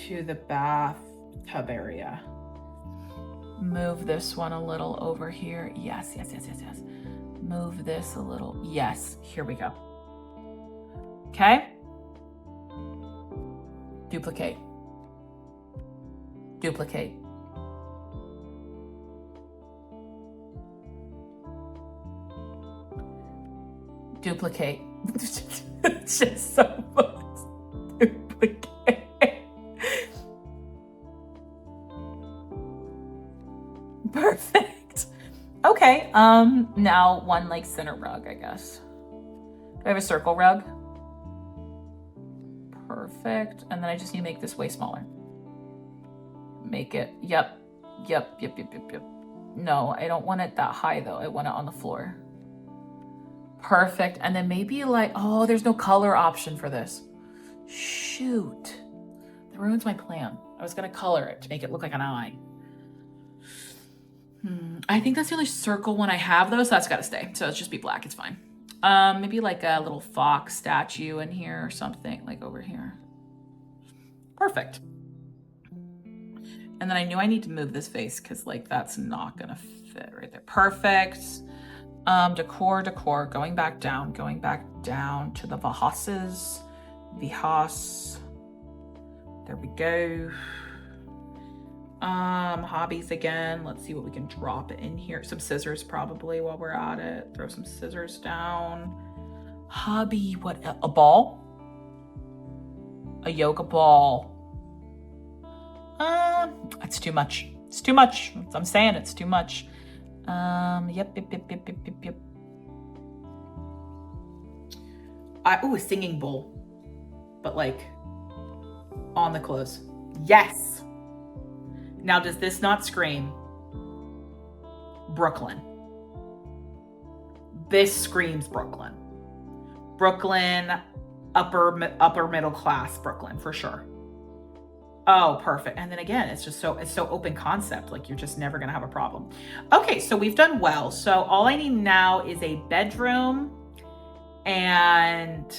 to the bathtub area. Move this one a little over here. Yes. Move this a little. Yes, here we go. Okay. Duplicate. It's just so much. Duplicate. Perfect. Okay, now one like center rug, I guess. Do I have a circle rug? Perfect. And then I just need to make this way smaller. Make it, yep. No, I don't want it that high though. I want it on the floor. Perfect. And then maybe like, oh, there's no color option for this. Shoot. That ruins my plan. I was gonna color it to make it look like an eye. I think that's the only circle one I have though, so that's gotta stay. So let's just be black, it's fine. Maybe like a little fox statue in here or something, like over here. Perfect. And then I knew I need to move this face because like that's not gonna fit right there. Perfect. Decor, going back down to the vases. There we go. Hobbies again. Let's see what we can drop in here. Some scissors probably while we're at it. Throw some scissors down. Hobby, what? A ball? A yoga ball. It's too much. It's too much. I'm saying it's too much. Yep. Ooh, a singing bowl, but like on the clothes. Yes. Now, does this not scream Brooklyn? This screams Brooklyn. Brooklyn, upper middle class Brooklyn for sure. Oh, perfect. And then again, it's so open concept. Like you're just never gonna have a problem. Okay, so we've done well. So all I need now is a bedroom, and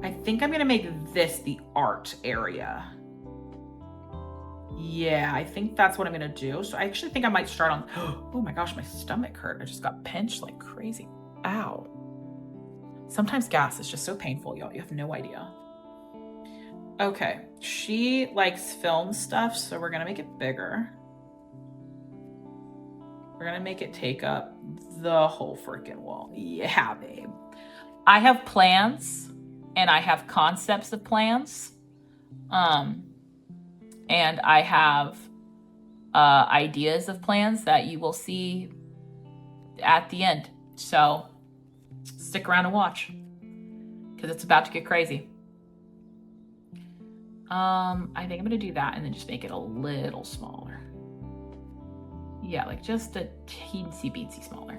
I think I'm gonna make this the art area. Yeah, I think that's what I'm gonna do. So I actually think I might start on, oh my gosh, my stomach hurt. I just got pinched like crazy. Ow. Sometimes gas is just so painful, y'all. You have no idea. Okay, she likes film stuff, so we're gonna make it bigger. We're gonna make it take up the whole freaking wall. Yeah, babe. I have plans and I have concepts of plans. And I have ideas of plans that you will see at the end. So stick around and watch because it's about to get crazy. I think I'm gonna do that and then just make it a little smaller. Yeah, like just a teensy beansy smaller.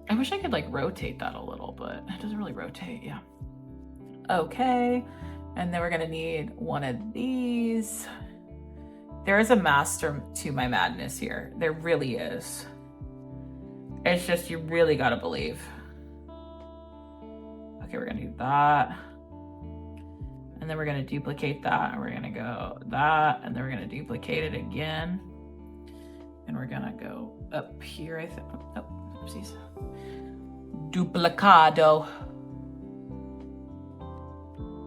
I wish I could like rotate that a little, but it doesn't really rotate. Yeah. Okay. And then we're gonna need one of these. There is a master to my madness here. There really is. It's just, you really gotta believe. Okay, we're gonna do that. And then we're gonna duplicate that, and we're gonna go that, and then we're gonna duplicate it again. And we're gonna go up here, I think. Oh, oopsies. Duplicado.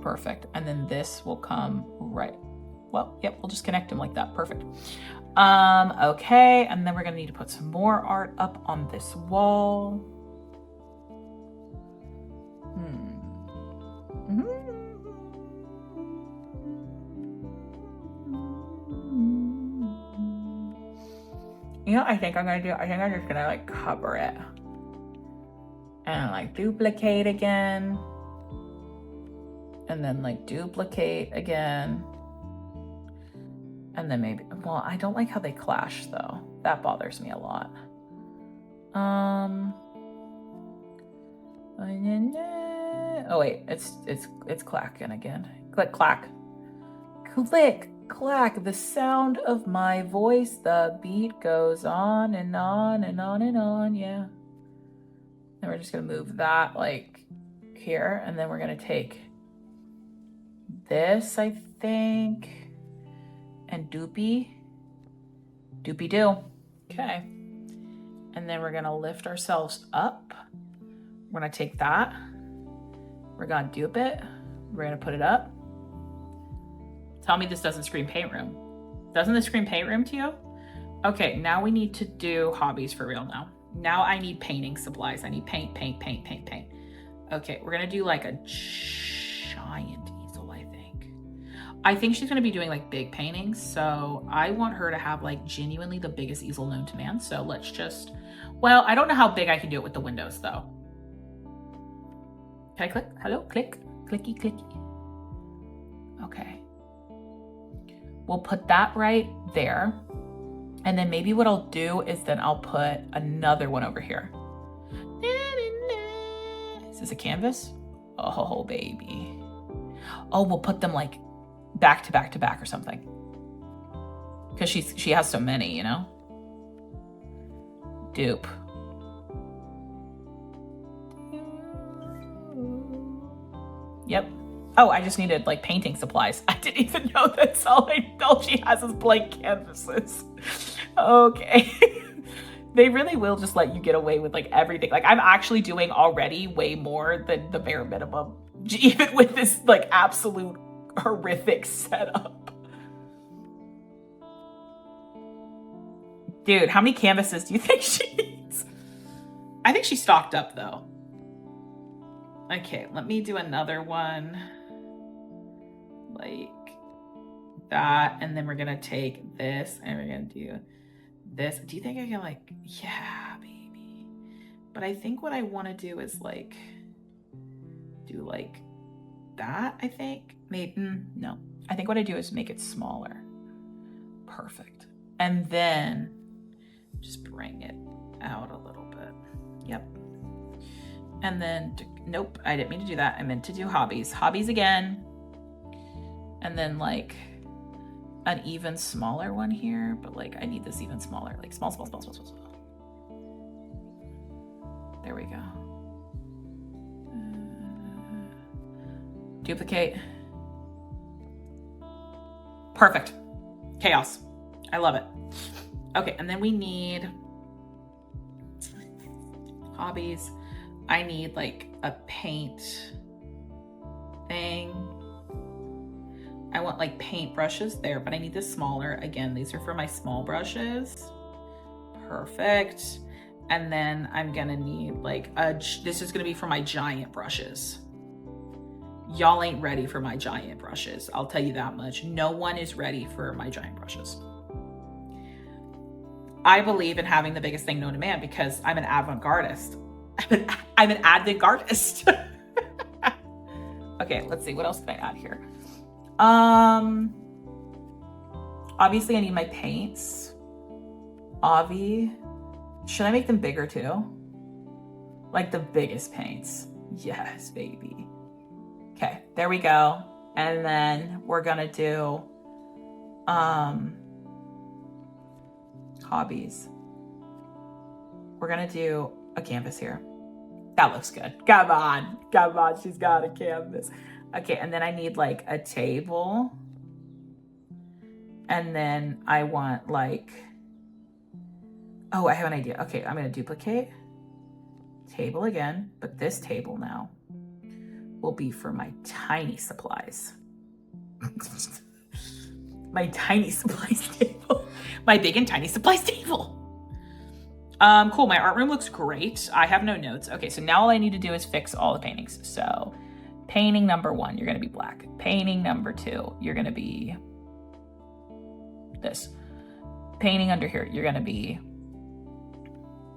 Perfect. And then this will come right. Well, yep, we'll just connect them like that. Perfect. Okay, and then we're gonna need to put some more art up on this wall. You know what I think I'm gonna do? I think I'm just gonna like cover it and like duplicate again, and then like duplicate again, and then maybe, well, I don't like how they clash though. That bothers me a lot. Oh wait, it's clacking again. Click clack. Click clack, the sound of my voice, the beat goes on and on and on and on. Yeah. And we're just gonna move that like here, and then we're gonna take this, I think, and doopy doo. Okay. And then we're gonna lift ourselves up. We're gonna take that. We're gonna dupe it. We're gonna put it up. Tell me this doesn't scream paint room. Doesn't this scream paint room to you? Okay, now we need to do hobbies for real now. Now I need painting supplies. I need paint. Okay, we're gonna do like a giant easel, I think. I think she's gonna be doing like big paintings, so I want her to have like genuinely the biggest easel known to man. So let's just, well, I don't know how big I can do it with the windows though. Can I click? Hello, click, clicky, clicky. Okay. We'll put that right there. And then maybe what I'll do is then I'll put another one over here. Is this a canvas? Oh, baby. Oh, we'll put them like back to back to back or something. Because she has so many, you know? Dupe. Yep. Oh, I just needed like painting supplies. I didn't even know that's all she has is blank canvases. Okay. They really will just let you get away with like everything. Like I'm actually doing already way more than the bare minimum, even with this like absolute horrific setup. Dude, how many canvases do you think she needs? I think she's stocked up though. Okay, let me do another one. Like that, and then we're gonna take this and we're gonna do this. Do you think I can like, yeah, baby. But I think what I want to do is like do like that, I think. Maybe, no. I think what I do is make it smaller. Perfect. And then just bring it out a little bit. Yep. And then, nope, I didn't mean to do that. I meant to do hobbies. Hobbies again. And then like an even smaller one here, but like I need this even smaller, like small. There we go. Duplicate. Perfect. Chaos. I love it. Okay, and then we need hobbies. I need like a paint thing. I want like paint brushes there, but I need this smaller. Again, these are for my small brushes. Perfect. And then I'm gonna need like this is gonna be for my giant brushes. Y'all ain't ready for my giant brushes. I'll tell you that much. No one is ready for my giant brushes. I believe in having the biggest thing known to man because I'm an avant-gardist. I'm an avant-gardist. Okay, let's see. What else can I add here? Obviously I need my paints. Should I make them bigger too? Like the biggest paints. Yes, baby. Okay, there we go. And then we're gonna do hobbies. We're gonna do a canvas here. That looks good. Come on, she's got a canvas. Okay, and then I need like a table. And then I want like, oh, I have an idea. Okay, I'm gonna duplicate table again, but this table now will be for my tiny supplies. My tiny supplies table. My big and tiny supplies table. Cool, my art room looks great. I have no notes. Okay, so now all I need to do is fix all the paintings. So painting number 1, you're gonna be black. Painting number 2, you're gonna be this. Painting under here, you're gonna be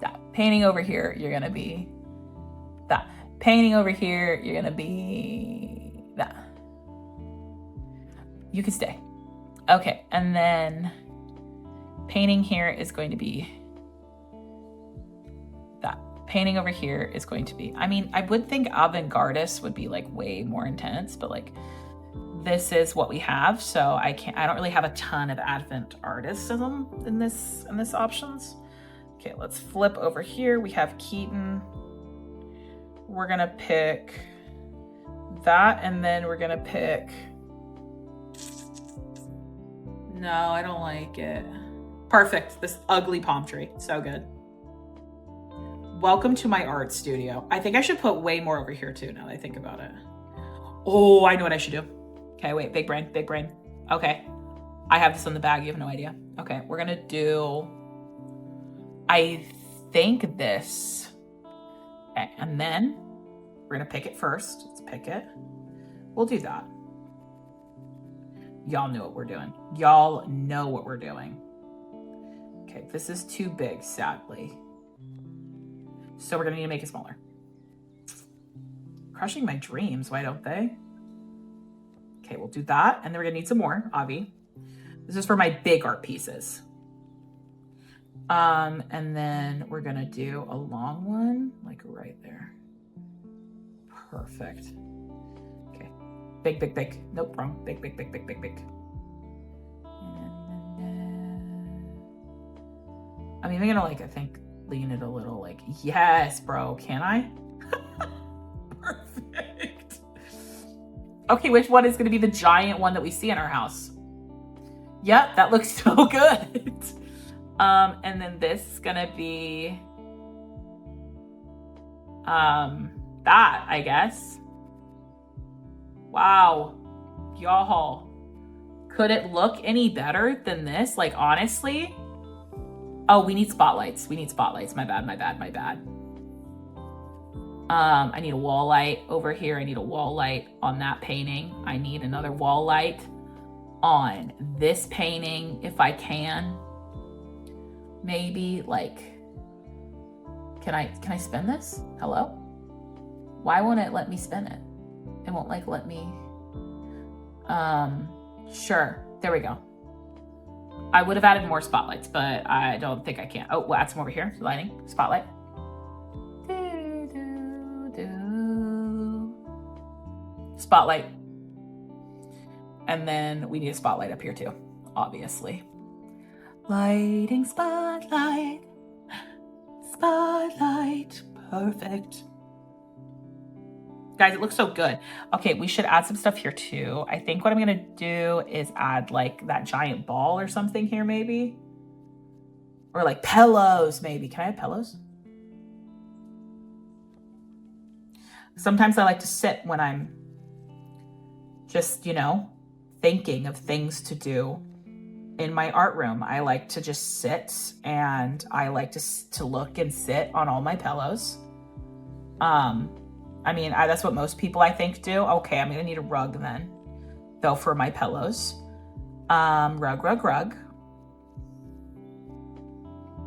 that. Painting over here, you're gonna be that. Painting over here, you're gonna be that. You can stay. Okay, and then painting here is going to be that. Painting over here is going to be, I mean, I would think avant-gardist would be like way more intense, but like this is what we have. So I don't really have a ton of advent artism in this options. Okay, let's flip over here. We have Keaton. We're gonna pick that, and then we're gonna pick, no, I don't like it. Perfect, this ugly palm tree, so good. Welcome to my art studio. I think I should put way more over here too, now that I think about it. Oh, I know what I should do. Okay, wait, big brain. Okay, I have this in the bag, you have no idea. Okay, we're gonna do, I think this. Okay, and then we're gonna pick it first. Let's pick it. We'll do that. Y'all know what we're doing. Y'all know what we're doing. Okay, this is too big, sadly. So we're gonna need to make it smaller. Crushing my dreams, why don't they? Okay, we'll do that. And then we're gonna need some more, Avi. This is for my big art pieces. And then we're gonna do a long one, like right there. Perfect. Okay, big. Nope, wrong. Big. I'm even gonna like, I think, lean it a little like, yes, bro, can I? Perfect. Okay, which one is gonna be the giant one that we see in our house? Yep, that looks so good. And then this is gonna be, that, I guess. Wow, y'all, could it look any better than this? Like, honestly? Oh, we need spotlights. My bad. I need a wall light over here. I need a wall light on that painting. I need another wall light on this painting if I can. Maybe like, can I spin this? Hello? Why won't it let me spin it? It won't like let me, sure, there we go. I would have added more spotlights, but I don't think I can. Oh, we'll add some over here, lighting, spotlight. Spotlight. And then we need a spotlight up here too, obviously. Lighting spotlight, spotlight, perfect. Guys, it looks so good. Okay, we should add some stuff here too. I think what I'm gonna do is add like that giant ball or something here maybe. Or like pillows maybe. Can I have pillows? Sometimes I like to sit when I'm just, you know, thinking of things to do in my art room. I like to just sit, and I like to look and sit on all my pillows. I mean, that's what most people I think do. Okay, I'm gonna need a rug then, though, for my pillows. Rug.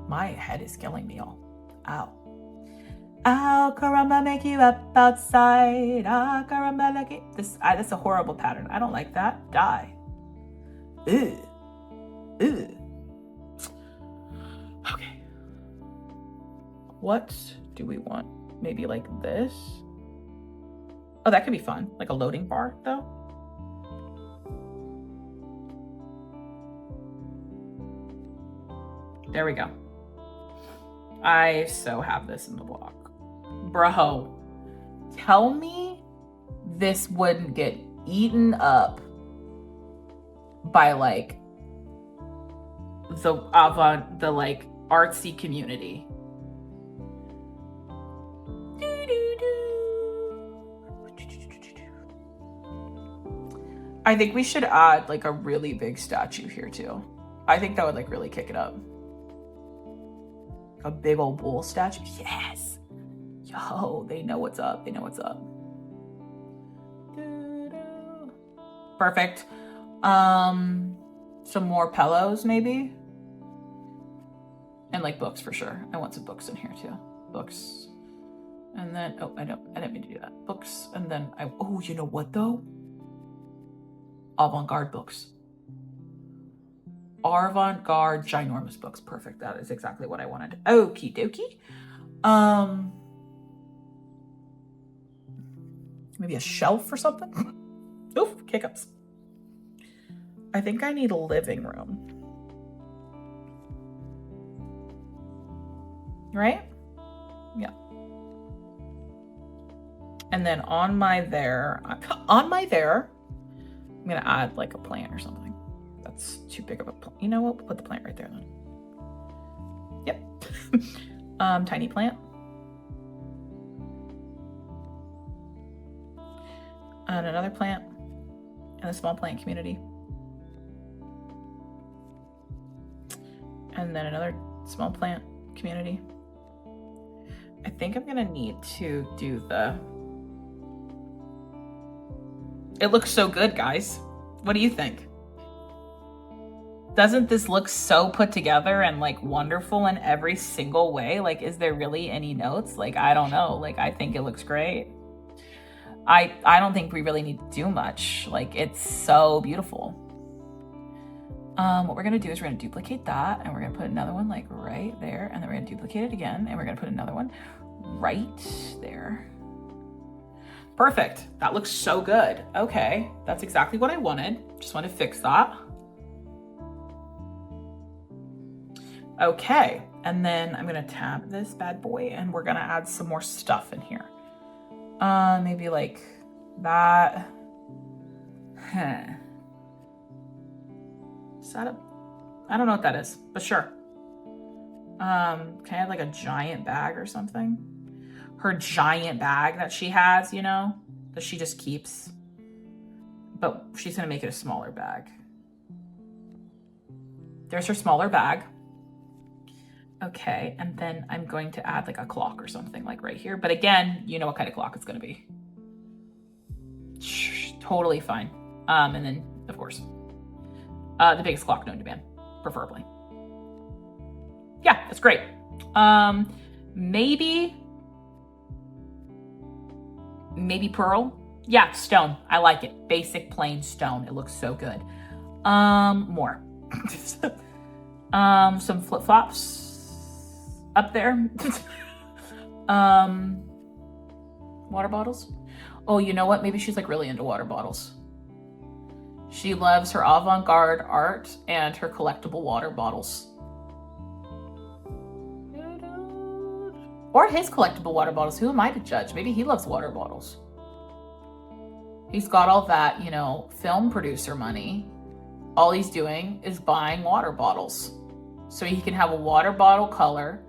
My head is killing me all. Ow. Ow, caramba, make you up outside. Ah, caramba, like it. That's a horrible pattern. I don't like that. Die. Ew. Okay. What do we want? Maybe like this? Oh, that could be fun. Like a loading bar, though. There we go. I so have this in the block. Bro, tell me this wouldn't get eaten up by like the like artsy community. I think we should add like a really big statue here too. I think that would like really kick it up. A big old bull statue. Yes. Yo, they know what's up. They know what's up. Perfect. Some more pillows maybe. And like books for sure. I want some books in here too. Books. And then, oh, I didn't mean to do that. Books. And then oh, you know what though? Avant-garde books. Avant-garde ginormous books. Perfect. That is exactly what I wanted. Okie dokie. Maybe a shelf or something. Oof, hiccups. I think I need a living room. Right? Yeah. And then on my there, I'm gonna add like a plant or something. That's too big of a plant. You know what? We'll put the plant right there then. Yep. Tiny plant. And another plant in a small plant community. And then another small plant community. I think I'm gonna need to do it looks so good, guys. What do you think? Doesn't this look so put together and like wonderful in every single way? Like, is there really any notes? Like, I don't know. Like, I think it looks great. I don't think we really need to do much. Like, it's so beautiful. What we're gonna do is we're gonna duplicate that, and we're gonna put another one like right there, and then we're gonna duplicate it again, and we're gonna put another one right there. Perfect. That looks so good. Okay, that's exactly what I wanted. Just want to fix that. Okay, and then I'm gonna tab this bad boy, and we're gonna add some more stuff in here. Maybe like that. Is that I don't know what that is, but sure. Can I have like a giant bag or something? Her giant bag that she has, you know, that she just keeps. But she's gonna make it a smaller bag. There's her smaller bag. Okay, and then I'm going to add like a clock or something like right here. But again, you know what kind of clock it's gonna be. Totally fine. And then, of course, the biggest clock known to man, preferably. Yeah, that's great. Maybe pearl. Yeah, stone. I like it. Basic plain stone. It looks so good. More. Some flip-flops up there. Water bottles. Oh, you know what? Maybe she's like really into water bottles. She loves her avant-garde art and her collectible water bottles. Or his collectible water bottles. Who am I to judge? Maybe he loves water bottles. He's got all that, you know, film producer money. All he's doing is buying water bottles. So he can have a water bottle color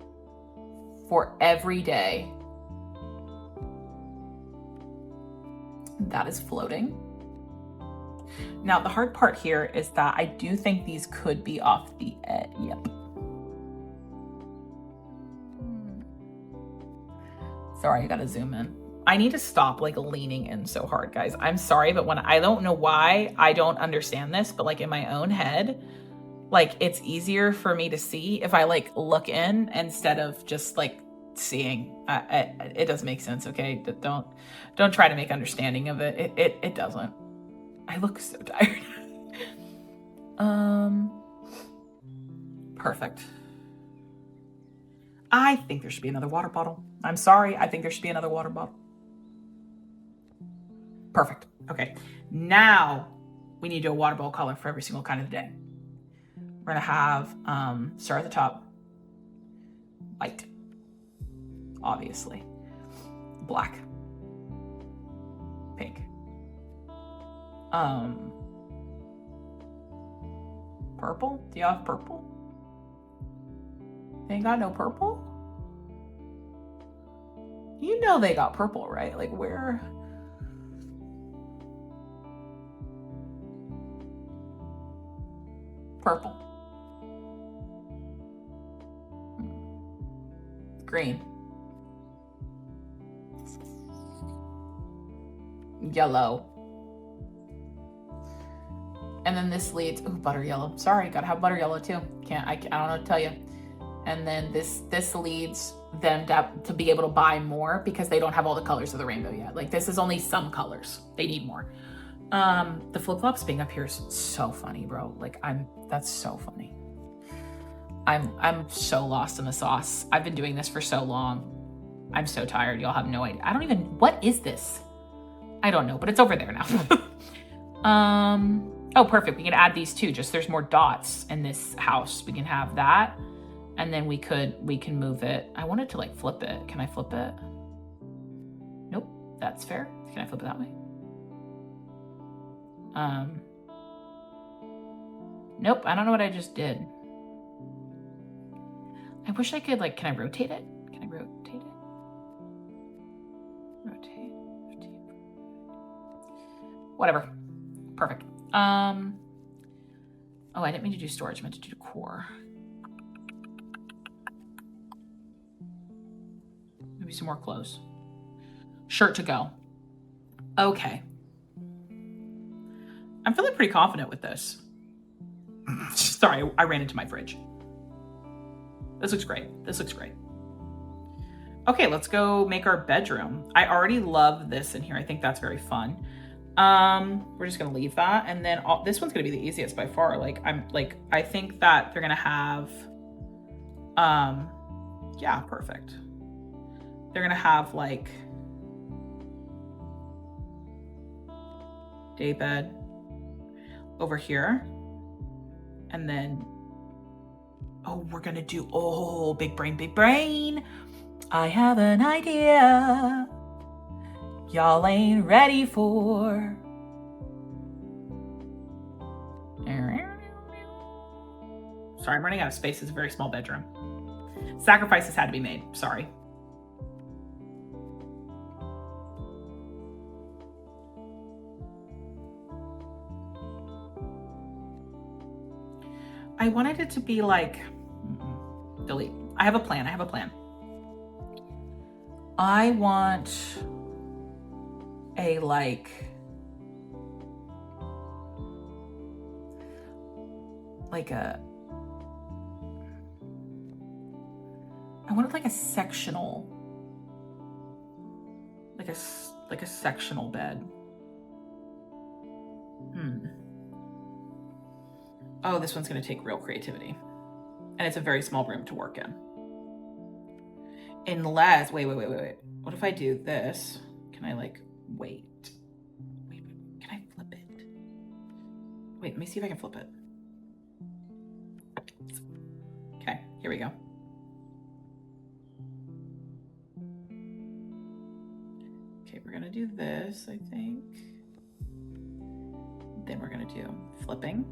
for every day. That is floating. Now, the hard part here is that I do think these could be off the edge. Yep. Sorry, I gotta zoom in. I need to stop like leaning in so hard, guys. I'm sorry, but when I don't know why I don't understand this, but like in my own head, like it's easier for me to see if I like look in instead of just like seeing. It doesn't make sense, okay? Don't try to make understanding of it. It doesn't. I look so tired. Perfect. I think there should be another water bottle. I'm sorry. I think there should be another water bottle. Perfect. Okay. Now we need to do a water bottle color for every single kind of the day. We're going to have, start at the top, white, obviously, black, pink, purple. Do you have purple? They ain't got no purple? You know they got purple, right? Like where? Purple. Green. Yellow. And then this leads, ooh, butter yellow. Sorry, gotta have butter yellow too. I don't know what to tell you. And then this leads them to be able to buy more because they don't have all the colors of the rainbow yet. Like this is only some colors. They need more. The flip-flops being up here is so funny, bro. Like that's so funny. I'm so lost in the sauce. I've been doing this for so long. I'm so tired. Y'all have no idea. What is this? I don't know, but it's over there now. Oh, perfect. We can add these too. Just there's more dots in this house. We can have that. And then we can move it. I wanted to like flip it. Can I flip it? Nope, that's fair. Can I flip it that way? Nope, I don't know what I just did. I wish I could like, can I rotate it? Can I rotate it? Rotate. Whatever, perfect. Oh, I didn't mean to do storage, I meant to do core. Maybe some more clothes. Shirt to go. Okay. I'm feeling pretty confident with this. Sorry, I ran into my fridge. This looks great. This looks great. Okay, let's go make our bedroom. I already love this in here. I think that's very fun. We're just gonna leave that. And then this one's gonna be the easiest by far. I think that they're gonna have, yeah, perfect. They're gonna have like daybed over here. And then, oh, we're gonna do, oh, big brain, big brain. I have an idea y'all ain't ready for. Sorry, I'm running out of space. It's a very small bedroom. Sacrifices had to be made, sorry. I wanted it to be like, delete. I have a plan. I want a like a, I wanted like a sectional, like a sectional bed. Oh, this one's gonna take real creativity. And it's a very small room to work in. Unless, wait. What if I do this? Can I like, wait, can I flip it? Wait, let me see if I can flip it. Okay, here we go. Okay, we're gonna do this, I think. then we're gonna do flipping.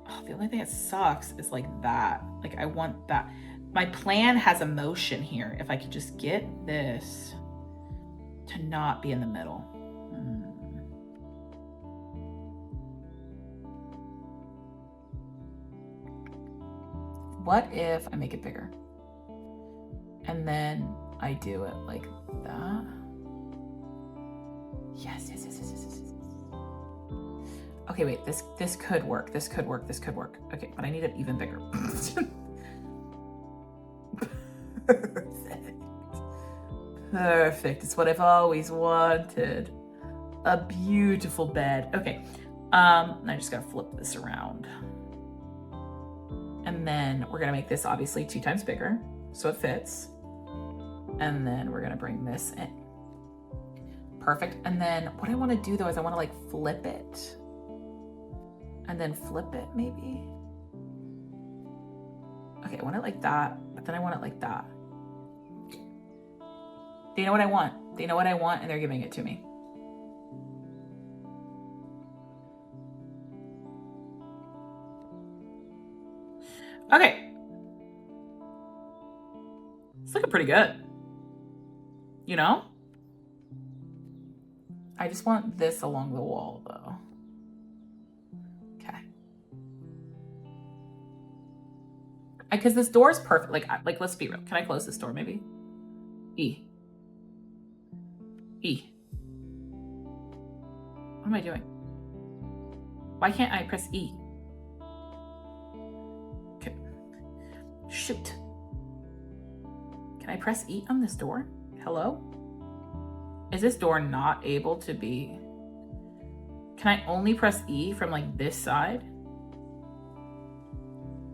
Oh, the only thing that sucks is like that. Like I want that. My plan has a motion here. If I could just get this to not be in the middle. What if I make it bigger? And then I do it like that. Yes, yes, yes, yes, yes, yes. Okay, wait, this could work. This could work. This could work. Okay, but I need it even bigger. Perfect. Perfect. It's what I've always wanted. A beautiful bed. Okay. I just gotta flip this around. And then we're gonna make this obviously 2 times bigger so it fits. And then we're gonna bring this in. Perfect. And then what I wanna do though is I wanna like flip it. And then flip it maybe. Okay, I want it like that, but then I want it like that. They know what I want. They know what I want and they're giving it to me. Okay. It's looking pretty good. You know? I just want this along the wall though. Okay. Because this door is perfect. Like let's be real. Can I close this door maybe? E. What am I doing? Why can't I press E? Okay. Shoot. Can I press E on this door? Hello? Is this door not able to be... Can I only press E from like this side?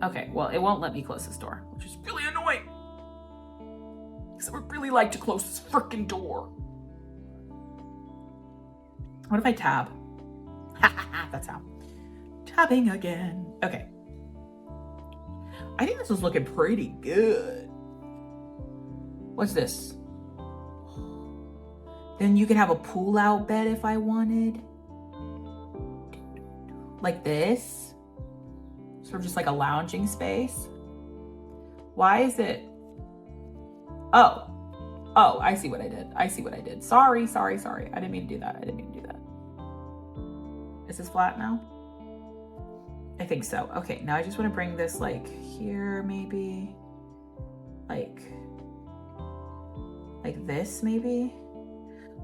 Okay, well, it won't let me close this door, which is really annoying. Because I would really like to close this freaking door. What if I tab? That's how. Tabbing again. Okay. I think this is looking pretty good. What's this? Then you could have a pull-out bed if I wanted. Like this. Sort of just like a lounging space. Why is it? Oh, I see what I did. I see what I did. Sorry. I didn't mean to do that. Is this flat now? I think so. Okay, now I just want to bring this like here maybe. Like this maybe?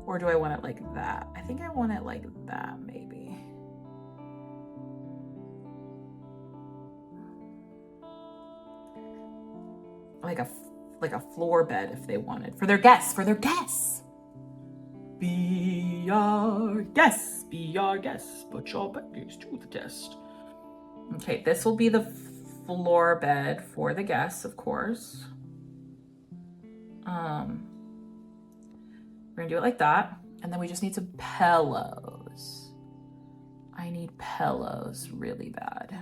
Or do I want it like that? I think I want it like that maybe. Like a floor bed if they wanted. For their guests. Be our guest, put your babies to the test. Okay, this will be the floor bed for the guests, of course. We're gonna do it like that, and then we just need some pillows. I need pillows really bad.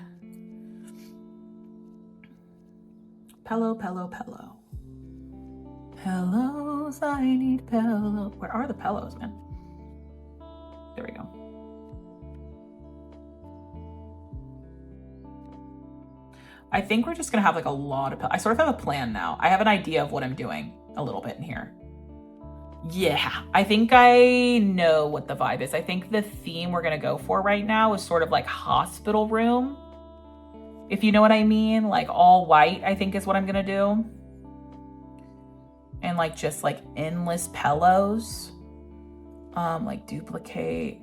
Pillow. Pillows, I need pillows. Where are the pillows, man? There we go. I think we're just gonna have like a lot of pillows. I sort of have a plan now. I have an idea of what I'm doing a little bit in here. Yeah, I think I know what the vibe is. I think the theme we're gonna go for right now is sort of like hospital room. If you know what I mean, like all white, I think is what I'm gonna do. And like just like endless pillows. Like duplicate.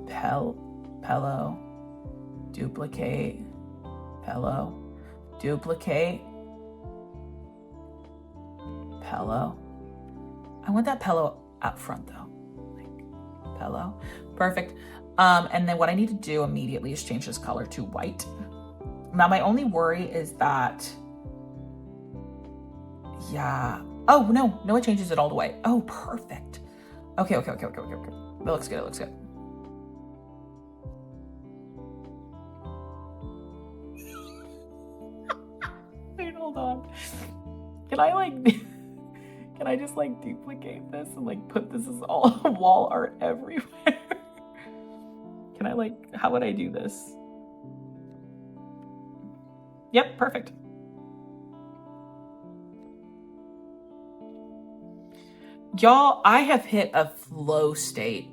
Pillow. Duplicate. Pillow. Duplicate. Pillow. I want that pillow up front though. Like pillow. Perfect. And then what I need to do immediately is change this color to white. Now my only worry is that, yeah. Oh no, it changes it all to white. Oh, perfect. Okay. It looks good. It looks good. Okay, hold on. Can I like, can I just like duplicate this and like put this as all wall art everywhere? Can I like, how would I do this? Yep, perfect. Y'all, I have hit a flow state.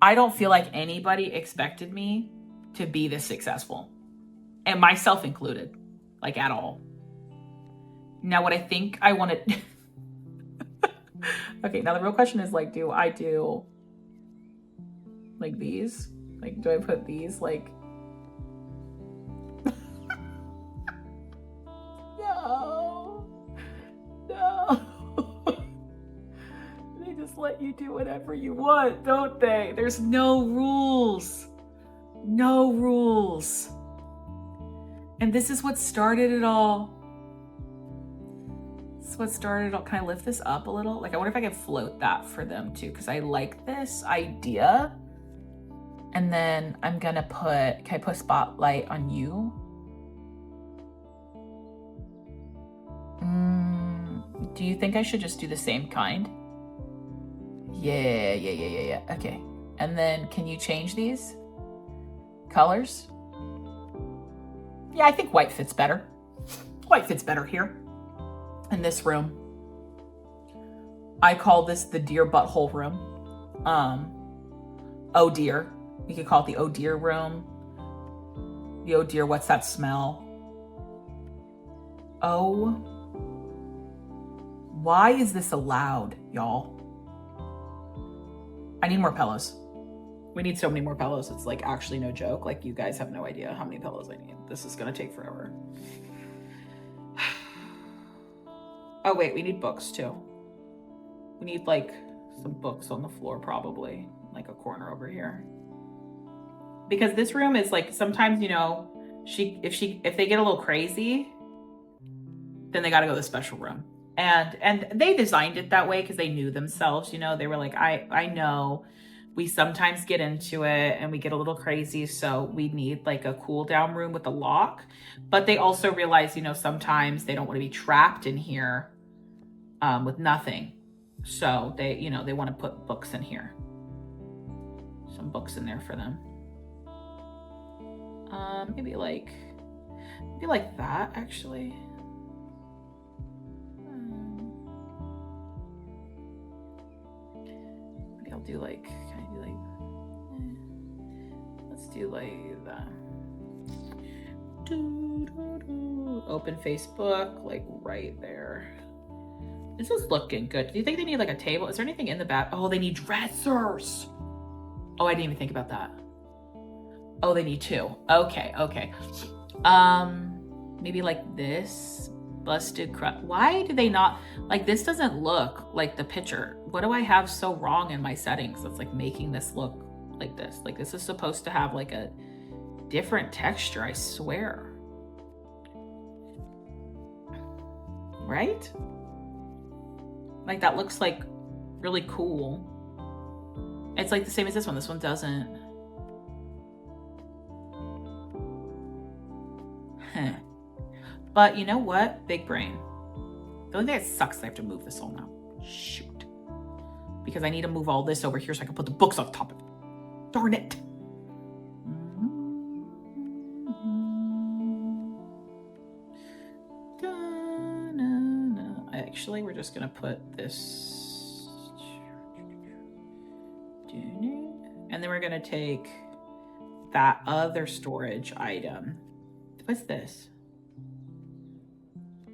I don't feel like anybody expected me to be this successful, and myself included, like at all. Now, what I think I want to, okay, now the real question is like, do I do like these? Like, do I put these like, no, no. They just let you do whatever you want, don't they? There's no rules. No rules. And this is what started it all. This is what started it all. Can I lift this up a little? Like, I wonder if I can float that for them too, because I like this idea. And then I'm gonna put, can I put spotlight on you? Do you think I should just do the same kind? Yeah. Okay. And then can you change these colors? Yeah, I think white fits better. White fits better here in this room. I call this the deer butthole room. Oh dear. You could call it the oh dear room. The oh dear, what's that smell? Oh. Why is this allowed, y'all? I need more pillows. We need so many more pillows. It's like actually no joke. Like, you guys have no idea how many pillows I need. This is gonna take forever. Oh wait, we need books too. We need like some books on the floor, probably like a corner over here. Because this room is like, sometimes, you know, if they get a little crazy, then they got to go to the special room. And they designed it that way because they knew themselves, you know, they were like, I know we sometimes get into it and we get a little crazy, so we need like a cool down room with a lock. But they also realize, you know, sometimes they don't want to be trapped in here with nothing. So they, you know, they want to put books in here. Some books in there for them. Maybe like that actually. Maybe I'll do like, can I do like, let's do like that. Open Facebook, like right there. This is looking good. Do you think they need like a table? Is there anything in the back? Oh, they need dressers. Oh, I didn't even think about that. Oh, they need two. Okay. Maybe like this. Busted crust. Why do they not, like, this doesn't look like the picture. What do I have so wrong in my settings that's like making this look like this? Like, this is supposed to have like a different texture, I swear. Right? Like, that looks like really cool. It's like the same as this one. This one doesn't. But you know what? Big brain. The only thing that sucks is I have to move this all now. Shoot. Because I need to move all this over here so I can put the books on top of it. Darn it. Actually, we're just going to put this. And then we're going to take that other storage item. What's this?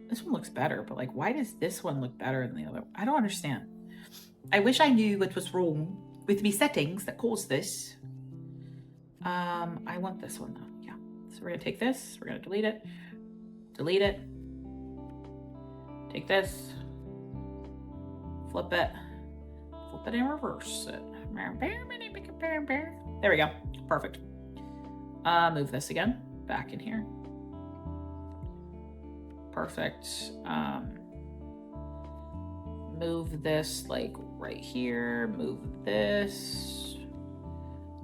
This one looks better, but like, why does this one look better than the other? I don't understand. I wish I knew what was wrong with me settings that caused this. I want this one though. Yeah. So we're gonna take this, we're gonna delete it, take this, flip it and reverse it. There we go. Perfect. Move this again back in here. Perfect. Move this like right here. Move this.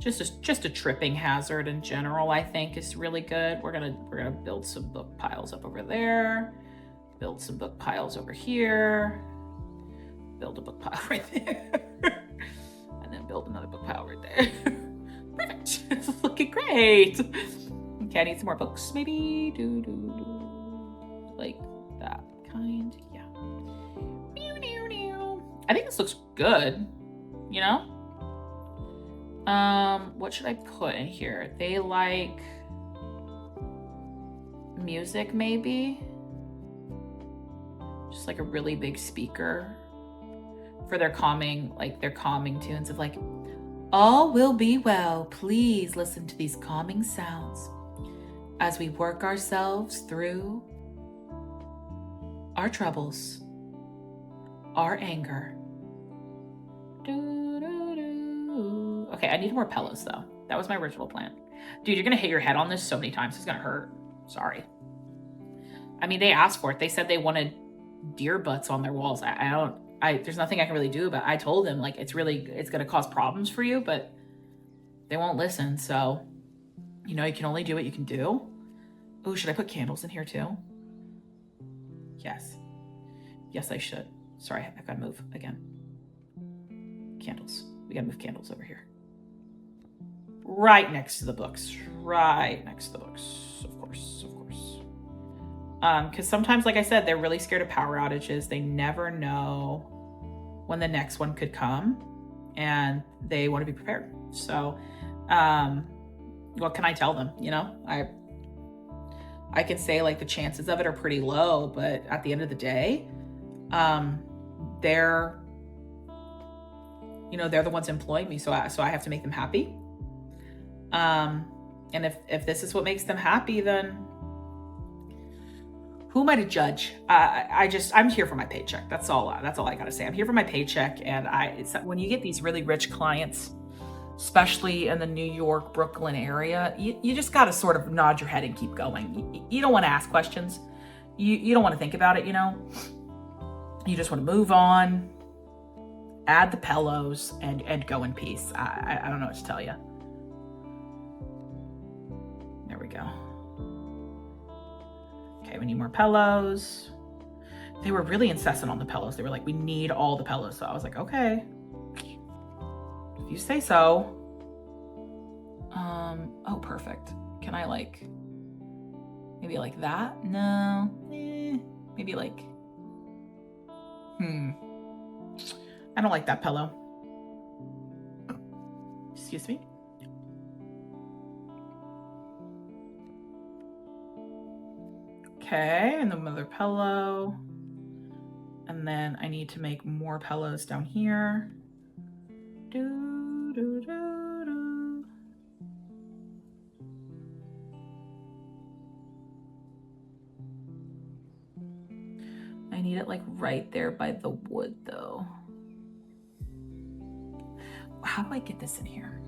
Just a tripping hazard in general, I think, is really good. We're gonna build some book piles up over there, build some book piles over here, build a book pile right there, and then build another book pile right there. Perfect. It's looking great. Okay, I need some more books, maybe. Like that kind. Yeah. I think this looks good, you know? What should I put in here? They like music, maybe? Just like a really big speaker for their calming tunes of like, all will be well. Please listen to these calming sounds as we work ourselves through our troubles, our anger. Okay, I need more pillows though. That was my original plan. Dude, you're gonna hit your head on this so many times. It's gonna hurt. Sorry. I mean, they asked for it. They said they wanted deer butts on their walls. There's nothing I can really do about it. I told them like, it's gonna cause problems for you, but they won't listen. So, you know, you can only do what you can do. Oh, should I put candles in here too? Yes. Yes, I should. Sorry, I've gotta move again. Candles. We gotta move candles over here. Right next to the books. Right next to the books. Of course. Because sometimes, like I said, they're really scared of power outages. They never know when the next one could come, and they want to be prepared. So, what can I tell them? You know, I can say like the chances of it are pretty low, but at the end of the day, they're the ones employing me, so I have to make them happy. And if this is what makes them happy, then who am I to judge? I'm here for my paycheck. That's all I gotta say. I'm here for my paycheck, and when you get these really rich clients, especially in the New York, Brooklyn area, you just gotta sort of nod your head and keep going. You don't want to ask questions. You don't want to think about it. You know, you just want to move on, add the pillows, and go in peace. I don't know what to tell you. There we go. Okay, we need more pillows. They were really incessant on the pillows. They were like, we need all the pillows. So I was like, okay, if you say so. Oh, perfect. Can I like, maybe like that? No, maybe like, I don't like that pillow. Excuse me. Okay, and another pillow. And then I need to make more pillows down here. I need it like right there by the wood though. How do I get this in here?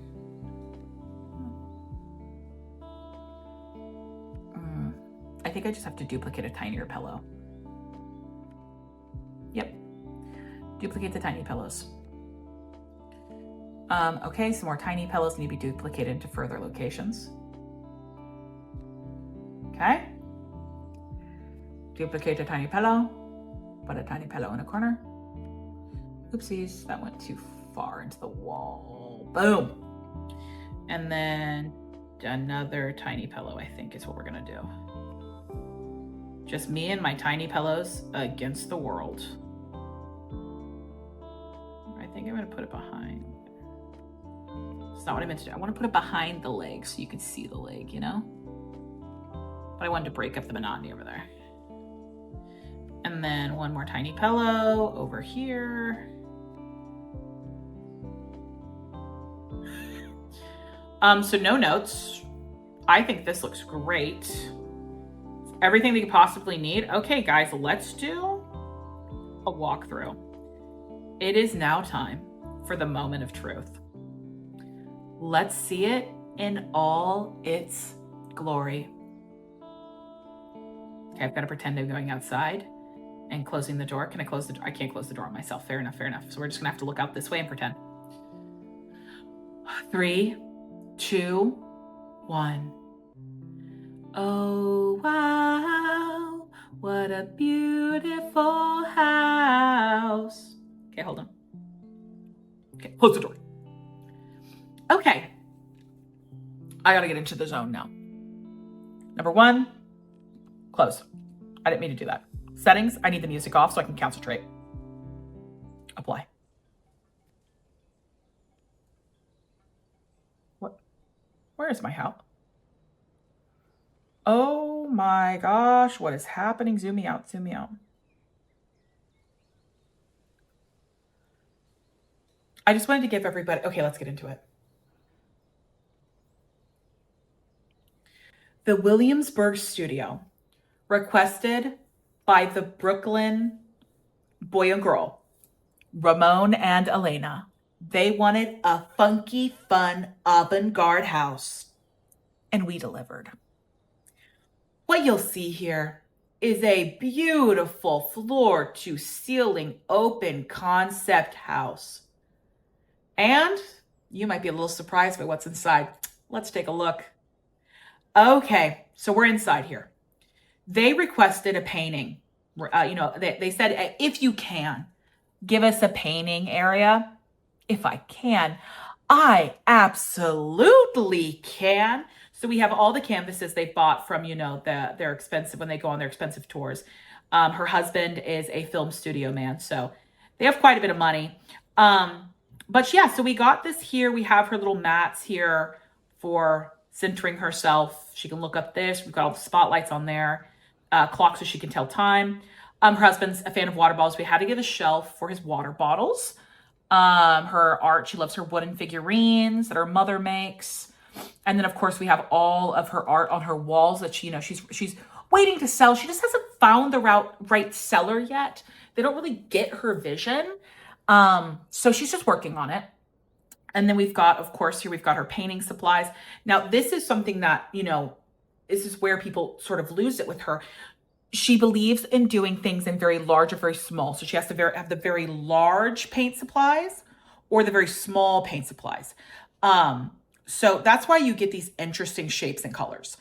I think I just have to duplicate a tinier pillow. Yep. Duplicate the tiny pillows. Okay, some more tiny pillows need to be duplicated to further locations. Okay. Duplicate a tiny pillow. Put a tiny pillow in a corner. Oopsies, that went too far into the wall. Boom. And then another tiny pillow, I think, is what we're gonna do. Just me and my tiny pillows against the world. I think I'm gonna put it behind. It's not what I meant to do. I want to put it behind the leg so you can see the leg, you know? But I wanted to break up the monotony over there. And then one more tiny pillow over here. So no notes. I think this looks great. Everything that you possibly need. Okay, guys, let's do a walkthrough. It is now time for the moment of truth. Let's see it in all its glory. Okay, I've got to pretend I'm going outside and closing the door. Can I close the door? I can't close the door on myself. Fair enough, fair enough. So we're just gonna have to look out this way and pretend. 3, 2, 1. Oh, wow, what a beautiful house. Okay, hold on. Okay, close the door. Okay, I gotta get into the zone now. Number 1, close. I didn't mean to do that. Settings, I need the music off so I can concentrate. Apply. What? Where is my house? Oh my gosh, what is happening? Zoom me out, zoom me out. I just wanted to give everybody, okay, let's get into it. The Williamsburg studio, requested by the Brooklyn boy and girl, Ramon and Elena. They wanted a funky, fun, avant-garde house, and we delivered. What you'll see here is a beautiful floor-to-ceiling open concept house. And you might be a little surprised by what's inside. Let's take a look. Okay, so we're inside here. They requested a painting. They said, if you can, give us a painting area. If I can, I absolutely can. So we have all the canvases they bought from, they're expensive when they go on their expensive tours. Her husband is a film studio man, so they have quite a bit of money. But yeah, so we got this here. We have her little mats here for centering herself. She can look up this. We've got all the spotlights on there. Clock so she can tell time. Her husband's a fan of water bottles. We had to get a shelf for his water bottles. Her art, she loves her wooden figurines that her mother makes. And then of course we have all of her art on her walls that she's waiting to sell. She just hasn't found the right seller yet. They don't really get her vision. So she's just working on it. And then we've got, of course, here we've got her painting supplies. Now this is something that, this is where people sort of lose it with her. She believes in doing things in very large or very small. So she has to have the very large paint supplies or the very small paint supplies. So that's why you get these interesting shapes and colors.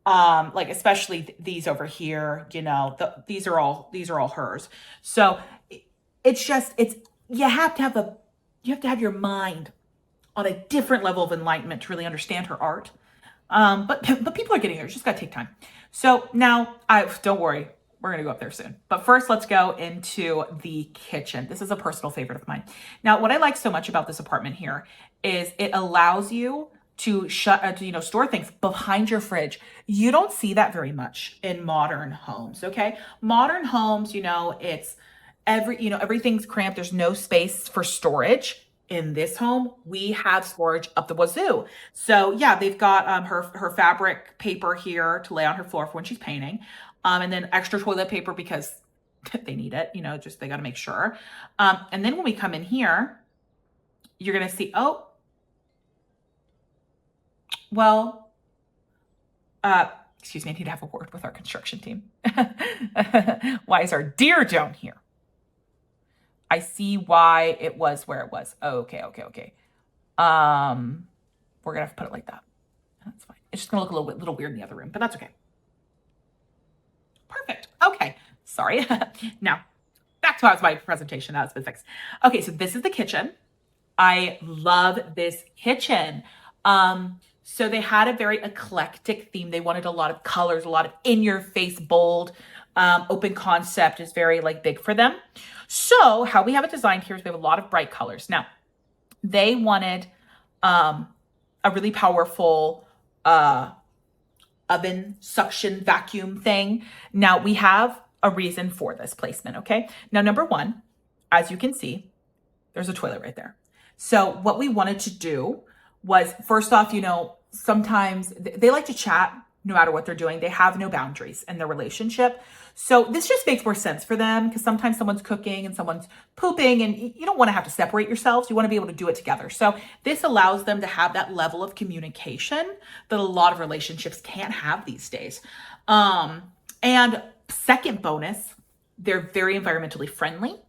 Like especially these over here, these are all hers. So you have to have your mind on a different level of enlightenment to really understand her art. But people are getting there. It's just got to take time. So now, don't worry, we're going to go up there soon. But first, let's go into the kitchen. This is a personal favorite of mine. Now, what I like so much about this apartment here is it allows you to store things behind your fridge. You don't see that very much in modern homes. Okay, modern homes, it's everything's cramped. There's no space for storage. In this home, we have storage up the wazoo. So yeah, they've got her fabric paper here to lay on her floor for when she's painting. And then extra toilet paper because they need it, just they got to make sure. And then when we come in here, you're going to see, excuse me, I need to have a word with our construction team. Why is our deer down here? I see why it was where it was. Okay. We're gonna have to put it like that. That's fine. It's just gonna look a little weird in the other room, but that's okay. Perfect. Okay. Sorry. Now, back to my presentation. That's been fixed. Okay, so this is the kitchen. I love this kitchen. So they had a very eclectic theme. They wanted a lot of colors, a lot of in-your-face, bold, open concept is very big for them. So how we have it designed here is we have a lot of bright colors. Now, they wanted a really powerful oven suction vacuum thing. Now, we have a reason for this placement, okay? Now, number one, as you can see, there's a toilet right there. So what we wanted to do was, first off, sometimes they like to chat no matter what they're doing. They have no boundaries in their relationship. So this just makes more sense for them because sometimes someone's cooking and someone's pooping and you don't want to have to separate yourselves. You want to be able to do it together. So this allows them to have that level of communication that a lot of relationships can't have these days. And second bonus, they're very environmentally friendly.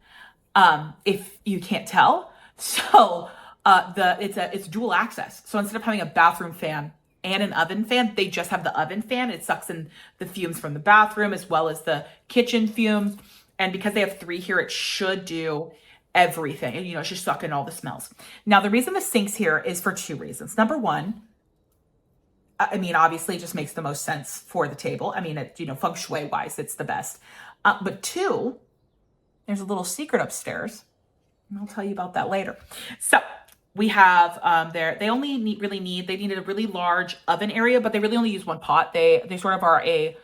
If you can't tell. So It's dual access. So instead of having a bathroom fan and an oven fan, they just have the oven fan. It sucks in the fumes from the bathroom as well as the kitchen fumes. And because they have three here, it should do everything. And, it should suck in all the smells. Now, the reason the sink's here is for two reasons. Number one, obviously it just makes the most sense for the table. Feng shui wise, it's the best. But two, there's a little secret upstairs. And I'll tell you about that later. So we have they only they needed a really large oven area, but they really only use one pot. They sort of are a